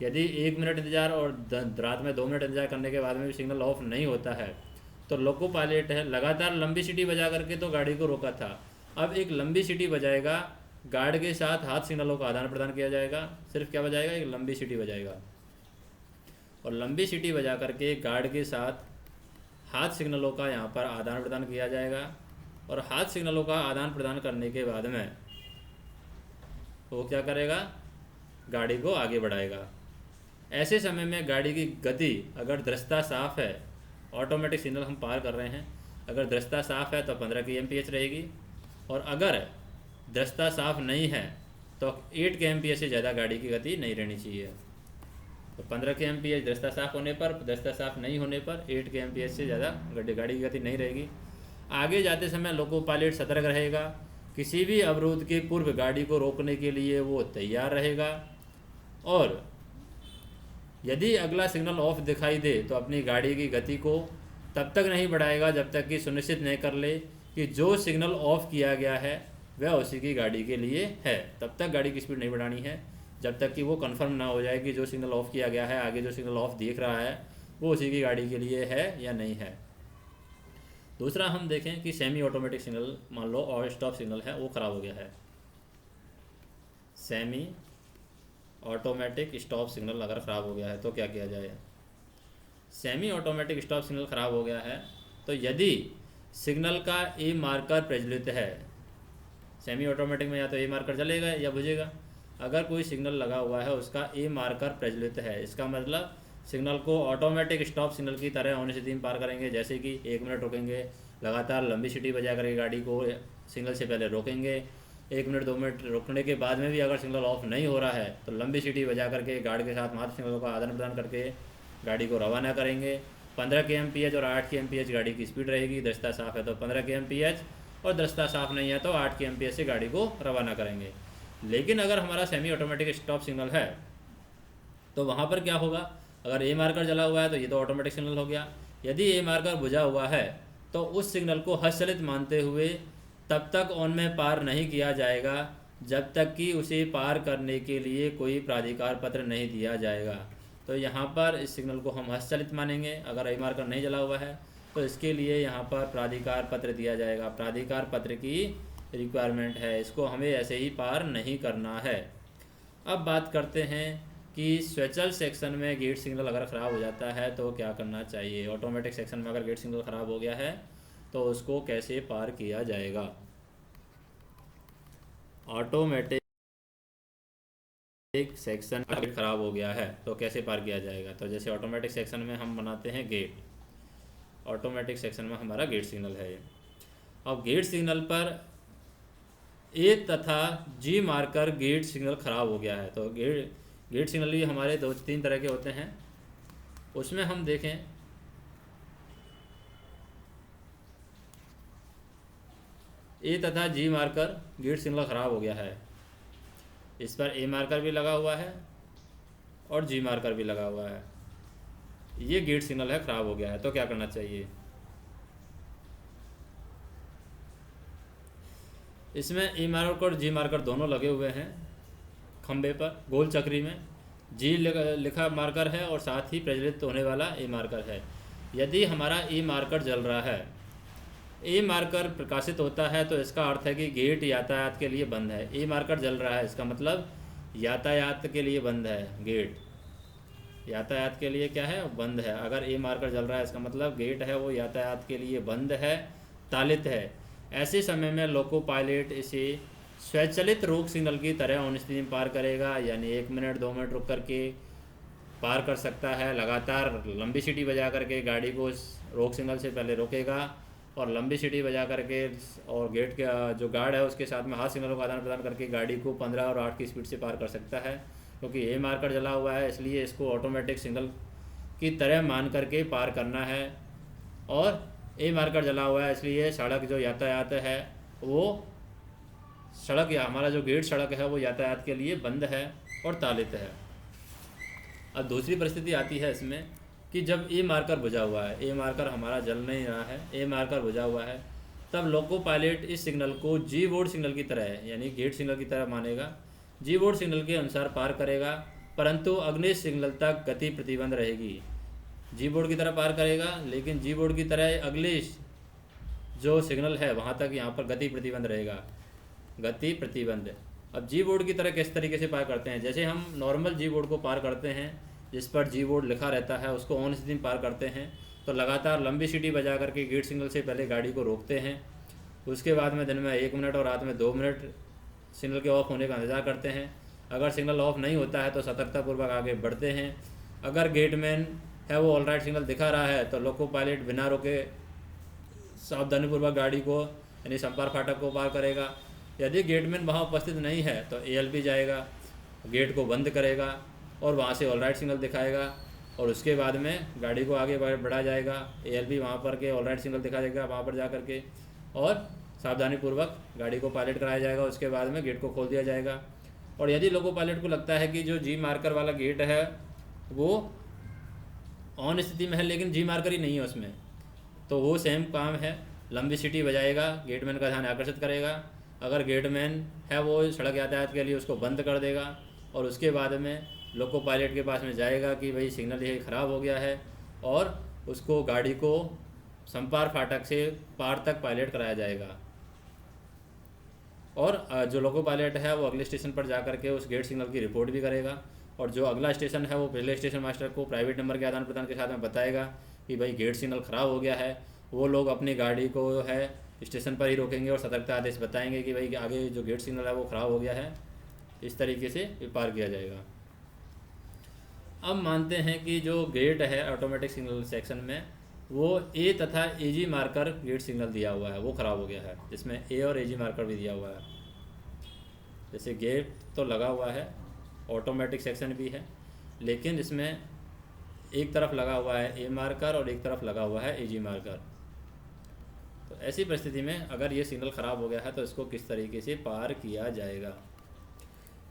यदि 1 मिनट इंतज़ार और रात में 2 मिनट इंतज़ार करने के बाद में भी सिग्नल ऑफ नहीं होता है तो लोको पायलट है लगातार लंबी सीटी बजा करके तो गाड़ी को रोका था, अब एक लंबी सीटी बजाएगा, गार्ड के साथ हाथ सिग्नलों का आदान प्रदान किया जाएगा। सिर्फ क्या बजाएगा, एक लंबी सीटी बजाएगा और लंबी सीटी बजा करके गार्ड के साथ हाथ सिग्नलों का यहाँ पर आदान प्रदान किया जाएगा और हाथ सिग्नलों का आदान प्रदान करने के बाद में वो क्या करेगा, गाड़ी को आगे बढ़ाएगा। ऐसे समय में गाड़ी की गति अगर दृश्यता साफ़ है, ऑटोमेटिक सिग्नल हम पार कर रहे हैं, अगर दृश्यता साफ़ है तो 15 kmph रहेगी और अगर दृश्यता साफ़ नहीं है तो 8 kmph से ज़्यादा गाड़ी की गति नहीं रहनी चाहिए। तो 15 kmph दृश्यता साफ़ होने पर, दृश्यता साफ़ नहीं होने पर 8 kmph से ज़्यादा गाड़ी की गति नहीं रहेगी। आगे जाते समय लोको पायलट सतर्क रहेगा, किसी भी अवरोध के पूर्व गाड़ी को रोकने के लिए वो तैयार रहेगा और यदि अगला सिग्नल ऑफ दिखाई दे तो अपनी गाड़ी की गति को तब तक नहीं बढ़ाएगा जब तक कि सुनिश्चित नहीं कर ले कि जो सिग्नल ऑफ किया गया है वह उसी की गाड़ी के लिए है। तब तक गाड़ी की स्पीड नहीं बढ़ानी है जब तक कि वो कंफर्म ना हो जाए कि जो सिग्नल ऑफ किया गया है, आगे जो सिग्नल ऑफ दिख रहा है वो उसी की गाड़ी के लिए है या नहीं है। दूसरा हम देखें कि सेमी ऑटोमेटिक सिग्नल मान लो और स्टॉप सिग्नल है वो ख़राब हो गया है। सेमी ऑटोमेटिक स्टॉप सिग्नल अगर ख़राब हो गया है तो क्या किया जाए। सेमी ऑटोमेटिक स्टॉप सिग्नल ख़राब हो गया है तो यदि सिग्नल का ए मार्कर प्रज्वलित है, सेमी ऑटोमेटिक में या तो ए मार्कर जलेगा या बुझेगा। अगर कोई सिग्नल लगा हुआ है उसका ए मार्कर प्रज्वलित है, इसका मतलब सिग्नल को ऑटोमेटिक स्टॉप सिग्नल की तरह होने से दिन पार करेंगे। जैसे कि 1 मिनट रुकेंगे, लगातार लंबी सीटी बजा करके गाड़ी को सिग्नल से पहले रोकेंगे, 1 मिनट 2 मिनट रुकने के बाद में भी अगर सिग्नल ऑफ नहीं हो रहा है तो लंबी सीटी बजा करके गार्ड के साथ मात्र सिग्नलों का आदान प्रदान करके गाड़ी को रवाना करेंगे। 15 kmph और 8 kmph गाड़ी की स्पीड रहेगी। दृश्यता साफ़ है तो 15 kmph और दृश्यता साफ़ नहीं है तो 8 kmph से गाड़ी को रवाना करेंगे। लेकिन अगर हमारा सेमी ऑटोमेटिक स्टॉप सिग्नल है तो वहाँ पर क्या होगा, अगर ए मार्कर जला हुआ है तो ये तो ऑटोमेटिक सिग्नल हो गया। यदि ए मार्कर बुझा हुआ है तो उस सिग्नल को हस्तचलित मानते हुए तब तक ऑन में पार नहीं किया जाएगा जब तक कि उसे पार करने के लिए कोई प्राधिकार पत्र नहीं दिया जाएगा। तो यहाँ पर इस सिग्नल को हम हस्तचलित मानेंगे। अगर ए मार्कर नहीं जला हुआ है तो इसके लिए यहाँ पर प्राधिकार पत्र दिया जाएगा। प्राधिकार पत्र की रिक्वायरमेंट है, इसको हमें ऐसे ही पार नहीं करना है। अब बात करते हैं कि स्वचालित सेक्शन में गेट सिग्नल अगर ख़राब हो जाता है तो क्या करना चाहिए। ऑटोमेटिक सेक्शन में अगर गेट सिग्नल ख़राब हो गया है तो उसको कैसे पार किया जाएगा। ऑटोमेटिक सेक्शन गेट ख़राब हो गया है तो कैसे पार किया जाएगा। तो जैसे ऑटोमेटिक सेक्शन में हम बनाते हैं गेट, ऑटोमेटिक सेक्शन में हमारा गेट सिग्नल है ये। अब गेट सिग्नल पर ए तथा जी मार्कर गेट सिग्नल ख़राब हो गया है। तो गेट सिग्नल भी हमारे 2-3 तरह के होते हैं। उसमें हम देखें ए तथा जी मार्कर गेट सिग्नल ख़राब हो गया है। इस पर ए मार्कर भी लगा हुआ है और जी मार्कर भी लगा हुआ है। ये गेट सिग्नल है, ख़राब हो गया है। तो क्या करना चाहिए। इसमें ए मार्कर और जी मार्कर दोनों लगे हुए हैं खंबे पर गोल चक्री में। जी लिखा मार्कर है और साथ ही प्रज्वलित होने वाला ए मार्कर है। यदि हमारा ए मार्कर जल रहा है, ए मार्कर प्रकाशित होता है, तो इसका अर्थ है कि गेट यातायात के लिए बंद है। ए मार्कर जल रहा है इसका मतलब यातायात के लिए बंद है। गेट यातायात के लिए क्या है, बंद है। अगर ए मार्कर जल रहा है इसका मतलब गेट है वो यातायात के लिए बंद है, तालित है। ऐसे समय में लोको पायलट इसे स्वचालित रोक सिग्नल की तरह ऑन स्थिति में पार करेगा, यानी 1 मिनट 2 मिनट रुक करके पार कर सकता है। लगातार लंबी सीटी बजा करके गाड़ी को रोक सिग्नल से पहले रोकेगा और लंबी सीटी बजा करके और गेट के जो गार्ड है उसके साथ में हाथ सिग्नलों का आदान प्रदान करके गाड़ी को 15 और 8 की स्पीड से पार कर सकता है। क्योंकि ए मार्कर जला हुआ है इसलिए इसको ऑटोमेटिक सिग्नल की तरह मान करके पार करना है। और ए मार्कर जला हुआ है इसलिए सड़क जो यातायात है वो सड़क या हमारा जो गेट सड़क है वो यातायात के लिए बंद है और तालित है। अब दूसरी परिस्थिति आती है इसमें कि जब ए मार्कर बुझा हुआ है, ए मार्कर हमारा जल नहीं रहा है, ए मार्कर बुझा हुआ है, तब लोको पायलट इस सिग्नल को जी बोर्ड सिग्नल की तरह यानी गेट सिग्नल की तरह मानेगा। जी बोर्ड सिग्नल के अनुसार पार करेगा, परंतु अगले सिग्नल तक गति प्रतिबंध रहेगी। जी बोर्ड की तरह पार करेगा लेकिन जी बोर्ड की तरह अगले जो सिग्नल है वहाँ तक यहाँ पर गति प्रतिबंध रहेगा। गति प्रतिबंध। अब जी बोर्ड की तरह किस तरीके से पार करते हैं। जैसे हम नॉर्मल जी बोर्ड को पार करते हैं जिस पर जी बोर्ड लिखा रहता है, उसको ऑन स्थिति में पार करते हैं तो लगातार लंबी सीटी बजा करके गेट सिग्नल से पहले गाड़ी को रोकते हैं। उसके बाद में दिन में 1 मिनट और रात में 2 मिनट सिग्नल के ऑफ होने का इंतजार करते हैं। अगर सिग्नल ऑफ नहीं होता है तो सतर्कतापूर्वक आगे बढ़ते हैं। अगर गेटमैन है वो ऑल राइट सिग्नल दिखा रहा है तो लोको पायलट बिना रोके सावधानीपूर्वक गाड़ी को यानी संपर्क फाटक को पार करेगा। यदि गेटमैन वहाँ उपस्थित नहीं है तो एएलपी जाएगा, गेट को बंद करेगा और वहाँ से ऑल राइट सिग्नल दिखाएगा और उसके बाद में गाड़ी को आगे बढ़ाया जाएगा। एएलपी वहाँ पर के ऑल राइट सिग्नल दिखा देगा वहाँ पर जा करके और सावधानीपूर्वक गाड़ी को पायलट कराया जाएगा। उसके बाद में गेट को खोल दिया जाएगा। और यदि लोको पायलट को लगता है कि जो जी मार्कर वाला गेट है वो ऑन स्थिति में है लेकिन जी मार्कर ही नहीं है उसमें, तो वो सेम काम है, लंबी सीटी बजाएगा, गेटमैन का ध्यान आकर्षित करेगा। अगर गेटमैन है वो सड़क यातायात के लिए उसको बंद कर देगा और उसके बाद में लोको पायलट के पास में जाएगा कि भाई सिग्नल ये ख़राब हो गया है और उसको गाड़ी को संपार फाटक से पार तक पायलट कराया जाएगा। और जो लोको पायलट है वो अगले स्टेशन पर जा कर के उस गेट सिग्नल की रिपोर्ट भी करेगा और जो अगला स्टेशन है वो पहले स्टेशन मास्टर को प्राइवेट नंबर के आदान प्रदान के साथ में बताएगा कि भाई गेट सिग्नल ख़राब हो गया है। वो लोग अपनी गाड़ी को है स्टेशन पर ही रोकेंगे और सतर्कता आदेश बताएंगे कि भाई आगे जो गेट सिग्नल है वो ख़राब हो गया है। इस तरीके से पार किया जाएगा। अब मानते हैं कि जो गेट है ऑटोमेटिक सिग्नल सेक्शन में वो ए तथा एजी मार्कर गेट सिग्नल दिया हुआ है वो ख़राब हो गया है, जिसमें ए और एजी मार्कर भी दिया हुआ है। जैसे गेट तो लगा हुआ है, ऑटोमेटिक सेक्शन भी है, लेकिन इसमें एक तरफ लगा हुआ है ए मार्कर और एक तरफ लगा हुआ है एजी मार्कर। तो ऐसी परिस्थिति में अगर ये सिग्नल ख़राब हो गया है तो इसको किस तरीके से पार किया जाएगा।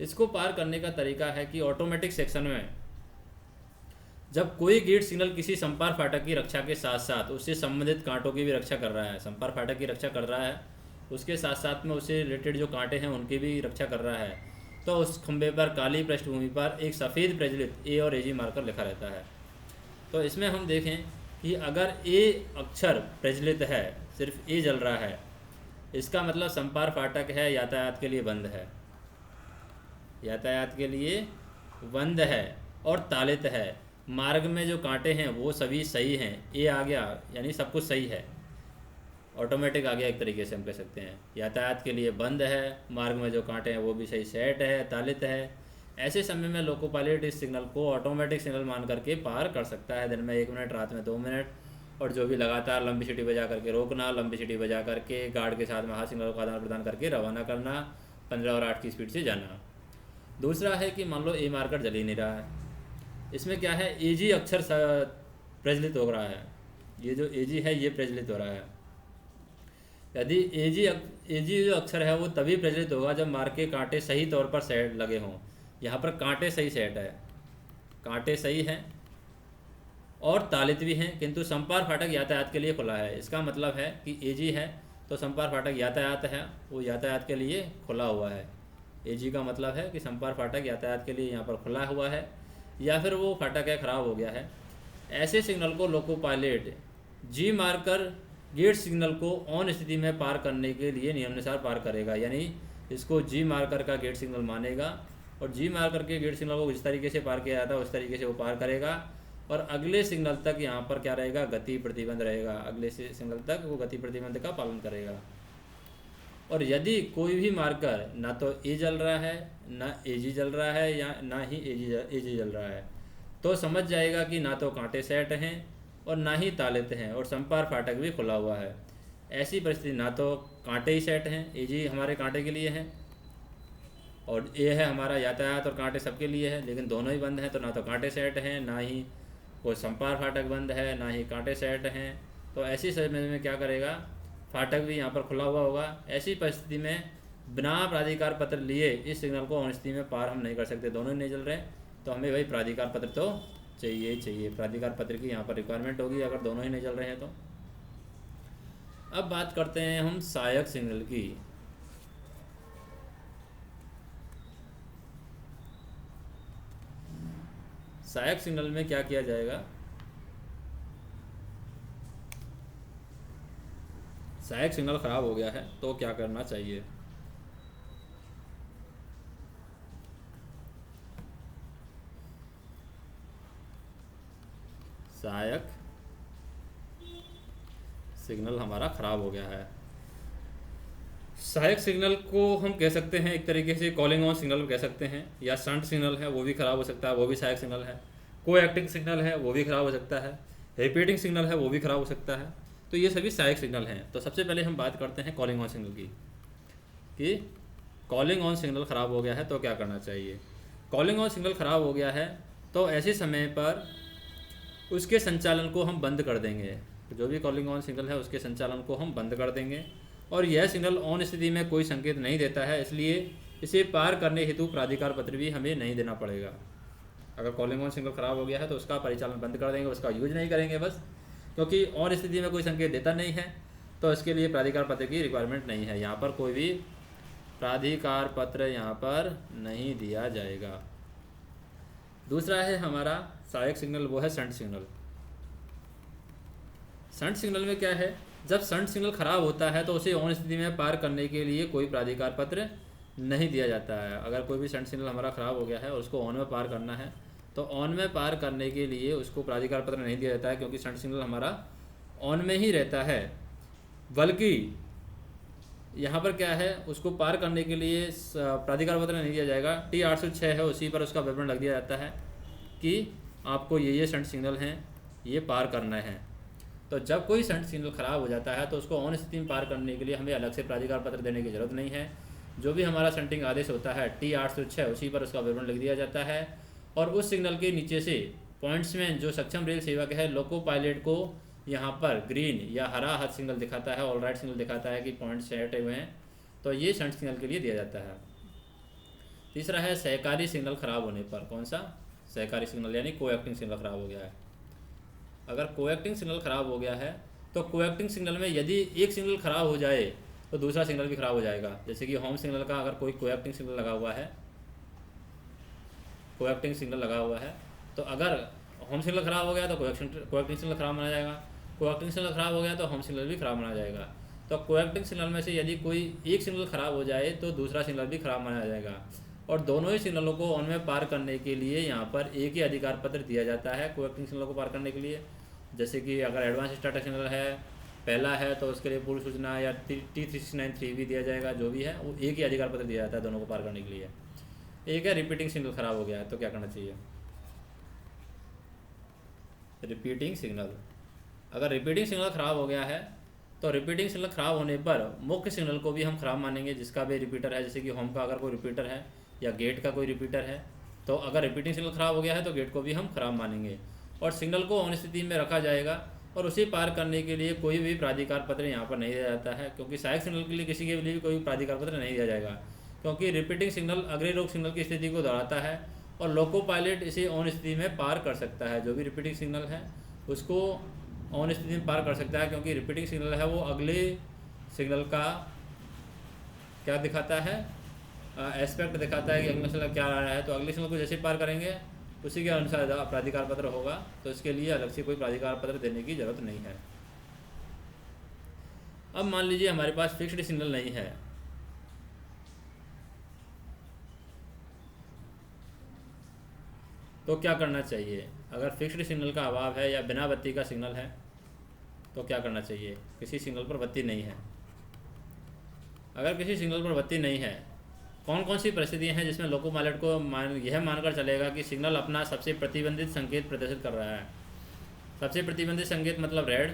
इसको पार करने का तरीका है कि ऑटोमेटिक सेक्शन में जब कोई गेट सिग्नल किसी संपर्क फाटक की रक्षा के साथ साथ उससे संबंधित कांटों की भी रक्षा कर रहा है, संपर्क फाटक की रक्षा कर रहा है, उसके साथ साथ में उससे रिलेटेड जो कांटे हैं उनकी भी रक्षा कर रहा है, तो उस खंभे पर काली पृष्ठभूमि पर एक सफ़ेद प्रज्वलित ए और एजी मार्कर लिखा रहता है। तो इसमें हम देखें कि अगर ए अक्षर प्रज्वलित है, सिर्फ ए जल रहा है, इसका मतलब संपर्क फाटक है, यातायात के लिए बंद है, यातायात के लिए बंद है और तालित है, मार्ग में जो कांटे हैं वो सभी सही हैं, ए आ गया यानी सब कुछ सही है, ऑटोमेटिक आ गया एक तरीके से हम कह सकते हैं। यातायात के लिए बंद है, मार्ग में जो कांटे हैं वो भी सही सेट है, तालित है। ऐसे समय में लोको पायलट इस सिग्नल को ऑटोमेटिक सिग्नल मान करके पार कर सकता है, दिन में 1 मिनट, रात में 2 मिनट, और जो भी लगातार लंबी सीटी बजा करके रोकना, लंबी सीटी बजा करके गार्ड के साथ में हाथ सिग्नल का आदान प्रदान करके रवाना करना, 15 और 8 की स्पीड से जाना। दूसरा है कि मान लो ए मार्कर जल ही नहीं रहा है, इसमें क्या है, एजी अक्षर प्रज्वलित हो रहा है, ये जो एजी है ये प्रज्वलित हो रहा है। यदि एजी जो अक्षर है वो तभी प्रज्वलित होगा जब मार्ग के कांटे सही तौर पर सेट लगे हों। यहाँ पर कांटे सही सेट है, कांटे सही हैं और तालित भी हैं, किंतु संपार फाटक यातायात के लिए खुला है। इसका मतलब है कि एजी है तो संपार फाटक यातायात है, वो यातायात के लिए खुला हुआ है। एजी का मतलब है कि संपार फाटक यातायात के लिए यहाँ पर खुला हुआ है, या फिर वो फाटक है ख़राब हो गया है। ऐसे सिग्नल को लोको पायलट जी मार्कर गेट सिग्नल को ऑन स्थिति में पार करने के लिए नियमानुसार पार करेगा, यानी इसको जी मार्कर का गेट सिग्नल मानेगा और जी मार्कर के गेट सिग्नल को जिस तरीके से पार किया जाता है उस तरीके से वो पार करेगा, और अगले सिग्नल तक यहाँ पर क्या रहेगा, गति प्रतिबंध रहेगा, अगले से सिग्नल तक वो गति प्रतिबंध का पालन करेगा। और यदि कोई भी मार्कर ना तो ए जल रहा है, ना एजी जल रहा है, या ना ही एजी जल रहा है, तो समझ जाएगा कि ना तो कांटे सेट हैं और ना ही तालित हैं, और संपार फाटक भी खुला हुआ है। ऐसी परिस्थिति ना तो कांटे ही सेट हैं, एजी हमारे कांटे के लिए है और ए है हमारा यातायात और कांटे सबके लिए है, लेकिन दोनों ही बंद हैं, तो ना तो कांटे सेट हैं, ना ही कोई संपार फाटक बंद है, ना ही कांटे सेट हैं। तो ऐसी समय में क्या करेगा, फाटक भी यहाँ पर खुला हुआ होगा। ऐसी परिस्थिति में बिना प्राधिकार पत्र लिए इस सिग्नल को ऑन स्थिति में पार हम नहीं कर सकते, दोनों ही नहीं चल रहे, तो हमें भाई प्राधिकार पत्र तो चाहिए ही चाहिए, प्राधिकार पत्र की यहाँ पर रिक्वायरमेंट होगी अगर दोनों ही नहीं चल रहे हैं तो। अब बात करते हैं हम सहायक सिग्नल की। सहायक सिग्नल में क्या किया जाएगा, सहायक सिग्नल खराब हो गया है तो क्या करना चाहिए। सहायक सिग्नल हमारा ख़राब हो गया है। सहायक सिग्नल को हम कह सकते हैं एक तरीके से कॉलिंग ऑन सिग्नल कह सकते हैं, या शंट सिग्नल है वो भी ख़राब हो सकता है, वो भी सहायक सिग्नल है। को एक्टिंग सिग्नल है वो भी ख़राब हो सकता है, रिपीटिंग सिग्नल है वो भी ख़राब हो सकता है, तो ये सभी सहायक सिग्नल हैं। तो सबसे पहले हम बात करते हैं कॉलिंग ऑन सिग्नल की, कि कॉलिंग ऑन सिग्नल ख़राब हो गया है तो क्या करना चाहिए। कॉलिंग ऑन सिग्नल ख़राब हो गया है तो ऐसे समय पर उसके संचालन को हम बंद कर देंगे, जो भी कॉलिंग ऑन सिग्नल है उसके संचालन को हम बंद कर देंगे, और यह सिग्नल ऑन स्थिति में कोई संकेत नहीं देता है, इसलिए इसे पार करने हेतु प्राधिकार पत्र भी हमें नहीं देना पड़ेगा। अगर कॉलिंग ऑन सिग्नल ख़राब हो गया है तो उसका परिचालन बंद कर देंगे, उसका यूज नहीं करेंगे बस, क्योंकि ऑन स्थिति में कोई संकेत देता नहीं है, तो इसके लिए प्राधिकार पत्र की रिक्वायरमेंट नहीं है। यहाँ पर कोई भी प्राधिकार पत्र यहाँ पर नहीं दिया जाएगा। दूसरा है हमारा सहायक सिग्नल, वो है शंट सिग्नल। शंट सिग्नल में क्या है, जब शंट सिग्नल खराब होता है तो उसे ऑन स्थिति में पार करने के लिए कोई प्राधिकार पत्र नहीं दिया जाता है। अगर कोई भी शंट सिग्नल हमारा ख़राब हो गया है और उसको ऑन में पार करना है तो ऑन में पार करने के लिए उसको प्राधिकार पत्र नहीं दिया जाता है, क्योंकि शंट सिग्नल हमारा ऑन में ही रहता है। बल्कि यहाँ पर क्या है, उसको पार करने के लिए प्राधिकार पत्र नहीं दिया जाएगा, T806 है उसी पर उसका विवरण लग दिया जाता है कि आपको ये शंट सिग्नल हैं ये पार करना है। तो जब कोई शंट सिग्नल ख़राब हो जाता है तो उसको ऑन स्थिति में पार करने के लिए हमें अलग से प्राधिकार पत्र देने की ज़रूरत नहीं है। जो भी हमारा शंटिंग आदेश होता है T806 उसी पर उसका विवरण लिख दिया जाता है, और उस सिग्नल के नीचे से पॉइंट्समैन जो सक्षम रेल सेवक है लोको पायलट को यहाँ पर ग्रीन या हरा हाथ सिग्नल दिखाता है, ऑल राइट सिग्नल दिखाता है कि पॉइंट सेट हुए हैं, तो ये शंट सिग्नल के लिए दिया जाता है। तीसरा है सहकारी सिग्नल खराब होने पर। कौन सा, सहकारी सिग्नल यानी कोएक्टिंग सिग्नल खराब हो गया है। अगर कोएक्टिंग सिग्नल खराब हो गया है तो कोएक्टिंग सिग्नल में यदि एक सिग्नल खराब हो जाए तो दूसरा सिग्नल भी खराब हो जाएगा। जैसे कि होम सिग्नल का अगर कोई कोएक्टिंग सिग्नल लगा हुआ है, कोएक्टिंग सिग्नल लगा हुआ है, तो अगर होम सिग्नल खराब हो गया तो कोएक्टिंग सिग्नल खराब माना जाएगा, कोएक्टिंग सिग्नल खराब हो गया तो होम सिग्नल भी खराब माना जाएगा। तो कोएक्टिंग सिग्नल में से यदि कोई एक सिग्नल खराब हो जाए तो दूसरा सिग्नल भी खराब माना जाएगा। और दोनों ही सिग्नलों को ऑन में पार करने के लिए यहाँ पर एक ही अधिकार पत्र दिया जाता है कोएक्टिंग सिग्नल को पार करने के लिए। जैसे कि अगर एडवांस स्टार्टर सिग्नल है पहला है तो उसके लिए पूर्व सूचना या T369 भी दिया जाएगा, जो भी है वो एक ही अधिकार पत्र दिया जाता है दोनों को पार करने के लिए। एक है रिपीटिंग सिग्नल ख़राब हो गया है तो क्या करना चाहिए। रिपीटिंग सिग्नल, अगर रिपीटिंग सिग्नल ख़राब हो गया है तो रिपीटिंग सिग्नल ख़राब होने पर मुख्य सिग्नल को भी हम ख़राब मानेंगे, जिसका भी रिपीटर है। जैसे कि होम का अगर कोई रिपीटर है या गेट का कोई रिपीटर है, तो अगर रिपीटिंग सिग्नल ख़राब हो गया है तो गेट को भी हम ख़राब मानेंगे और सिग्नल को ऑन स्थिति में रखा जाएगा। और उसे पार करने के लिए कोई भी प्राधिकार पत्र यहाँ पर नहीं दिया जाता है, क्योंकि सहायक सिग्नल के लिए किसी के लिए भी कोई प्राधिकार पत्र नहीं दिया जाएगा, क्योंकि रिपीटिंग सिग्नल अग्रणी रोक सिग्नल की स्थिति को दोहराता है और लोको पायलट इसे ऑन स्थिति में पार कर सकता है। जो भी रिपीटिंग सिग्नल है उसको ऑन स्थिति में पार कर सकता है, क्योंकि रिपीटिंग सिग्नल है वो अगले सिग्नल का क्या दिखाता है, एस्पेक्ट दिखाता है कि अगला सिग्नल क्या आ रहा है। तो अगले सिग्नल को जैसे पार करेंगे उसी के अनुसार प्राधिकार पत्र होगा, तो इसके लिए अलग से कोई प्राधिकार पत्र देने की ज़रूरत नहीं है। अब मान लीजिए हमारे पास फिक्स्ड सिग्नल नहीं है, तो क्या करना चाहिए। अगर फिक्स्ड सिग्नल का अभाव है या बिना बत्ती का सिग्नल है तो क्या करना चाहिए। किसी सिग्नल पर बत्ती नहीं है, अगर किसी सिग्नल पर बत्ती नहीं है, कौन कौन सी परिस्थितियाँ हैं जिसमें लोको पायलट को यह मानकर चलेगा कि सिग्नल अपना सबसे प्रतिबंधित संकेत प्रदर्शित कर रहा है। सबसे प्रतिबंधित संकेत मतलब रेड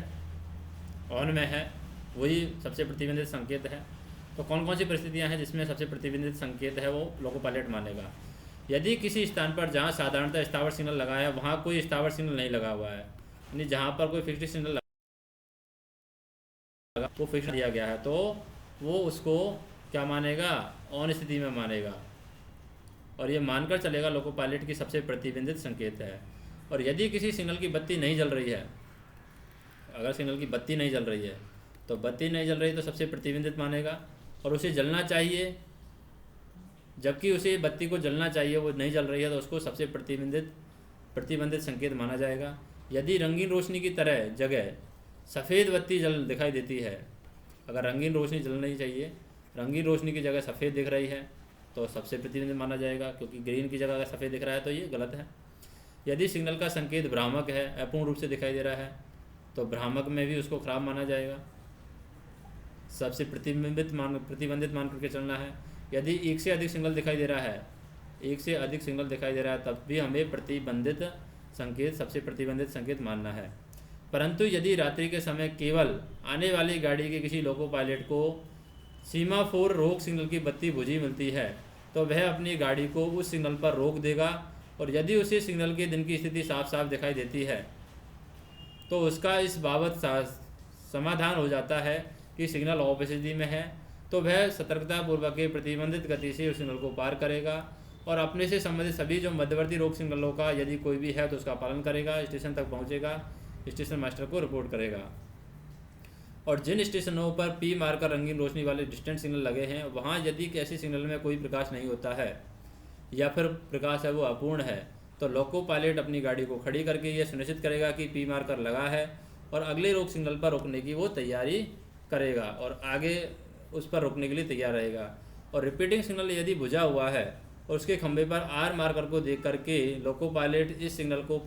ऑन में है, वही सबसे प्रतिबंधित संकेत है। तो कौन कौन सी परिस्थितियाँ हैं जिसमें सबसे प्रतिबंधित संकेत है वो लोको पायलट मानेगा। यदि किसी स्थान पर जहाँ साधारणतः स्थावर सिग्नल लगा है वहाँ कोई स्थावर सिग्नल नहीं लगा हुआ है, यानी जहाँ पर कोई फिक्स्ड सिग्नल लगा वो फिक्स दिया गया है, तो वो उसको क्या मानेगा, ऑन स्थिति में मानेगा और ये मानकर चलेगा लोको पायलट की सबसे प्रतिबंधित संकेत है। और यदि किसी सिग्नल की बत्ती नहीं जल रही है, अगर सिग्नल की बत्ती नहीं जल रही है तो बत्ती नहीं जल रही तो सबसे प्रतिबंधित मानेगा और उसे जलना चाहिए, जबकि उसे बत्ती को जलना चाहिए, वो नहीं जल रही है तो उसको सबसे प्रतिबंधित संकेत माना जाएगा। यदि रंगीन रोशनी की तरह जगह सफ़ेद बत्ती जल दिखाई देती है, अगर रंगीन रोशनी जलनी चाहिए, रंगीन रोशनी की जगह सफ़ेद दिख रही है तो सबसे प्रतिबंधित माना जाएगा, क्योंकि ग्रीन की जगह अगर सफ़ेद दिख रहा है तो ये गलत है। यदि सिग्नल का संकेत भ्रामक है, अपूर्ण रूप से दिखाई दे रहा है, तो भ्रामक में भी उसको खराब माना जाएगा, सबसे प्रतिबंधित मान करके चलना है। यदि एक से अधिक सिग्नल दिखाई दे रहा है, एक से अधिक सिग्नल दिखाई दे रहा है, तब भी हमें प्रतिबंधित संकेत सबसे प्रतिबंधित संकेत मानना है। परंतु यदि रात्रि के समय केवल आने वाली गाड़ी के किसी लोको पायलट को सीमाफोर रोक सिग्नल की बत्ती बुझी मिलती है तो वह अपनी गाड़ी को उस सिग्नल पर रोक देगा, और यदि उसे सिग्नल के दिन की स्थिति साफ साफ दिखाई देती है तो उसका इस बाबत समाधान हो जाता है कि सिग्नल ऑफ स्थिति में है, तो वह सतर्कतापूर्वक के प्रतिबंधित गति से उस सिग्नल को पार करेगा और अपने से संबंधित सभी जो मध्यवर्ती रोक सिग्नलों का यदि कोई भी है तो उसका पालन करेगा, स्टेशन तक पहुंचेगा, स्टेशन मास्टर को रिपोर्ट करेगा। और जिन स्टेशनों पर पी मार्कर रंगीन रोशनी वाले डिस्टेंट सिग्नल लगे हैं वहाँ यदि ऐसे सिग्नल में कोई प्रकाश नहीं होता है या फिर प्रकाश है वो अपूर्ण है, तो लोको पायलट अपनी गाड़ी को खड़ी करके ये सुनिश्चित करेगा कि पी मार्कर लगा है और अगले रोक सिग्नल पर रोकने की वो तैयारी करेगा और आगे उस पर रोकने के लिए तैयार रहेगा। और रिपीटिंग सिग्नल यदि बुझा हुआ है और उसके खंभे पर आर मार्कर को देख करके लोको पायलट इस सिग्नल को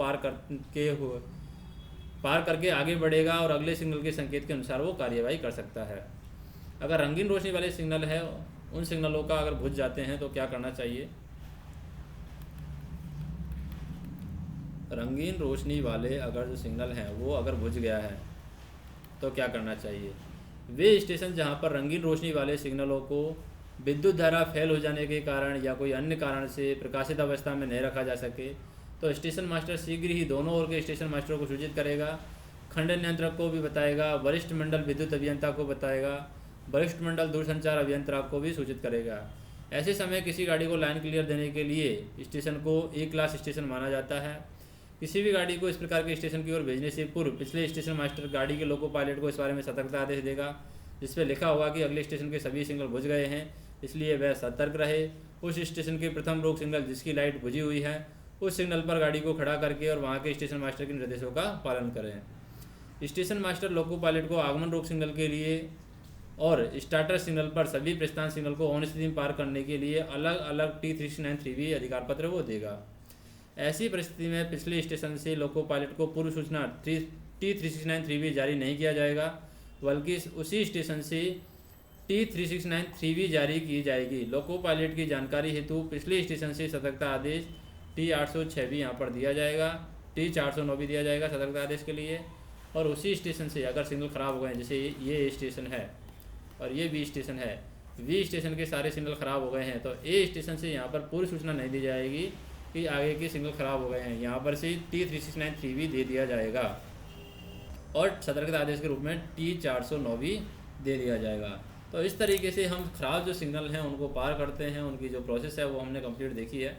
पार करके आगे बढ़ेगा और अगले सिग्नल के संकेत के अनुसार वो कार्यवाही कर सकता है। अगर रंगीन रोशनी वाले सिग्नल है, उन सिग्नलों का अगर बुझ जाते हैं तो क्या करना चाहिए। रंगीन रोशनी वाले अगर जो सिग्नल हैं वो अगर बुझ गया है तो क्या करना चाहिए। वे स्टेशन जहां पर रंगीन रोशनी वाले सिग्नलों को विद्युत धारा फेल हो जाने के कारण या कोई अन्य कारण से प्रकाशित अवस्था में नहीं रखा जा सके तो स्टेशन मास्टर शीघ्र ही दोनों ओर के स्टेशन मास्टरों को सूचित करेगा, खंड नियंत्रक को भी बताएगा, वरिष्ठ मंडल विद्युत अभियंता को बताएगा, वरिष्ठ मंडल दूरसंचार अभियंता को भी सूचित करेगा। ऐसे समय किसी गाड़ी को लाइन क्लियर देने के लिए स्टेशन को ए क्लास स्टेशन माना जाता है। किसी भी गाड़ी को इस प्रकार के स्टेशन की ओर भेजने से पूर्व पिछले स्टेशन मास्टर गाड़ी के लोको पायलट को इस बारे में सतर्कता आदेश देगा, जिसमें लिखा होगा कि अगले स्टेशन के सभी सिग्नल बुझ गए हैं, इसलिए वह सतर्क रहे। उस स्टेशन के प्रथम रोक सिग्नल जिसकी लाइट बुझी हुई है उस सिग्नल पर गाड़ी को खड़ा करके और वहाँ के स्टेशन मास्टर के निर्देशों का पालन करें। स्टेशन मास्टर लोको पायलट को आगमन रोक सिग्नल के लिए और स्टार्टर सिग्नल पर सभी प्रस्थान सिग्नल को ऑन स्थिति में पार करने के लिए अलग अलग T369-3B अधिकार पत्र वो देगा। ऐसी परिस्थिति में पिछले स्टेशन से लोको पायलट को पूर्व सूचना T369-3B जारी नहीं किया जाएगा, बल्कि उसी स्टेशन से T369-3B जारी की जाएगी। लोको पायलट की जानकारी हेतु पिछले स्टेशन से सतर्कता आदेश T806 भी यहाँ पर दिया जाएगा, T409 भी दिया जाएगा सतर्कता आदेश के लिए। और उसी स्टेशन से अगर सिग्नल ख़राब हो गए, जैसे ये स्टेशन है और ये बी स्टेशन है, बी स्टेशन के सारे सिग्नल ख़राब हो गए हैं, तो ए स्टेशन से यहाँ पर पूर्व सूचना नहीं दी जाएगी कि आगे के सिग्नल ख़राब हो गए हैं, यहाँ पर से T369-3B दे दिया जाएगा और सतर्कता आदेश के रूप में T409 भी दे दिया जाएगा। तो इस तरीके से हम ख़राब जो सिग्नल हैं उनको पार करते हैं, उनकी जो प्रोसेस है वो हमने कंप्लीट देखी है।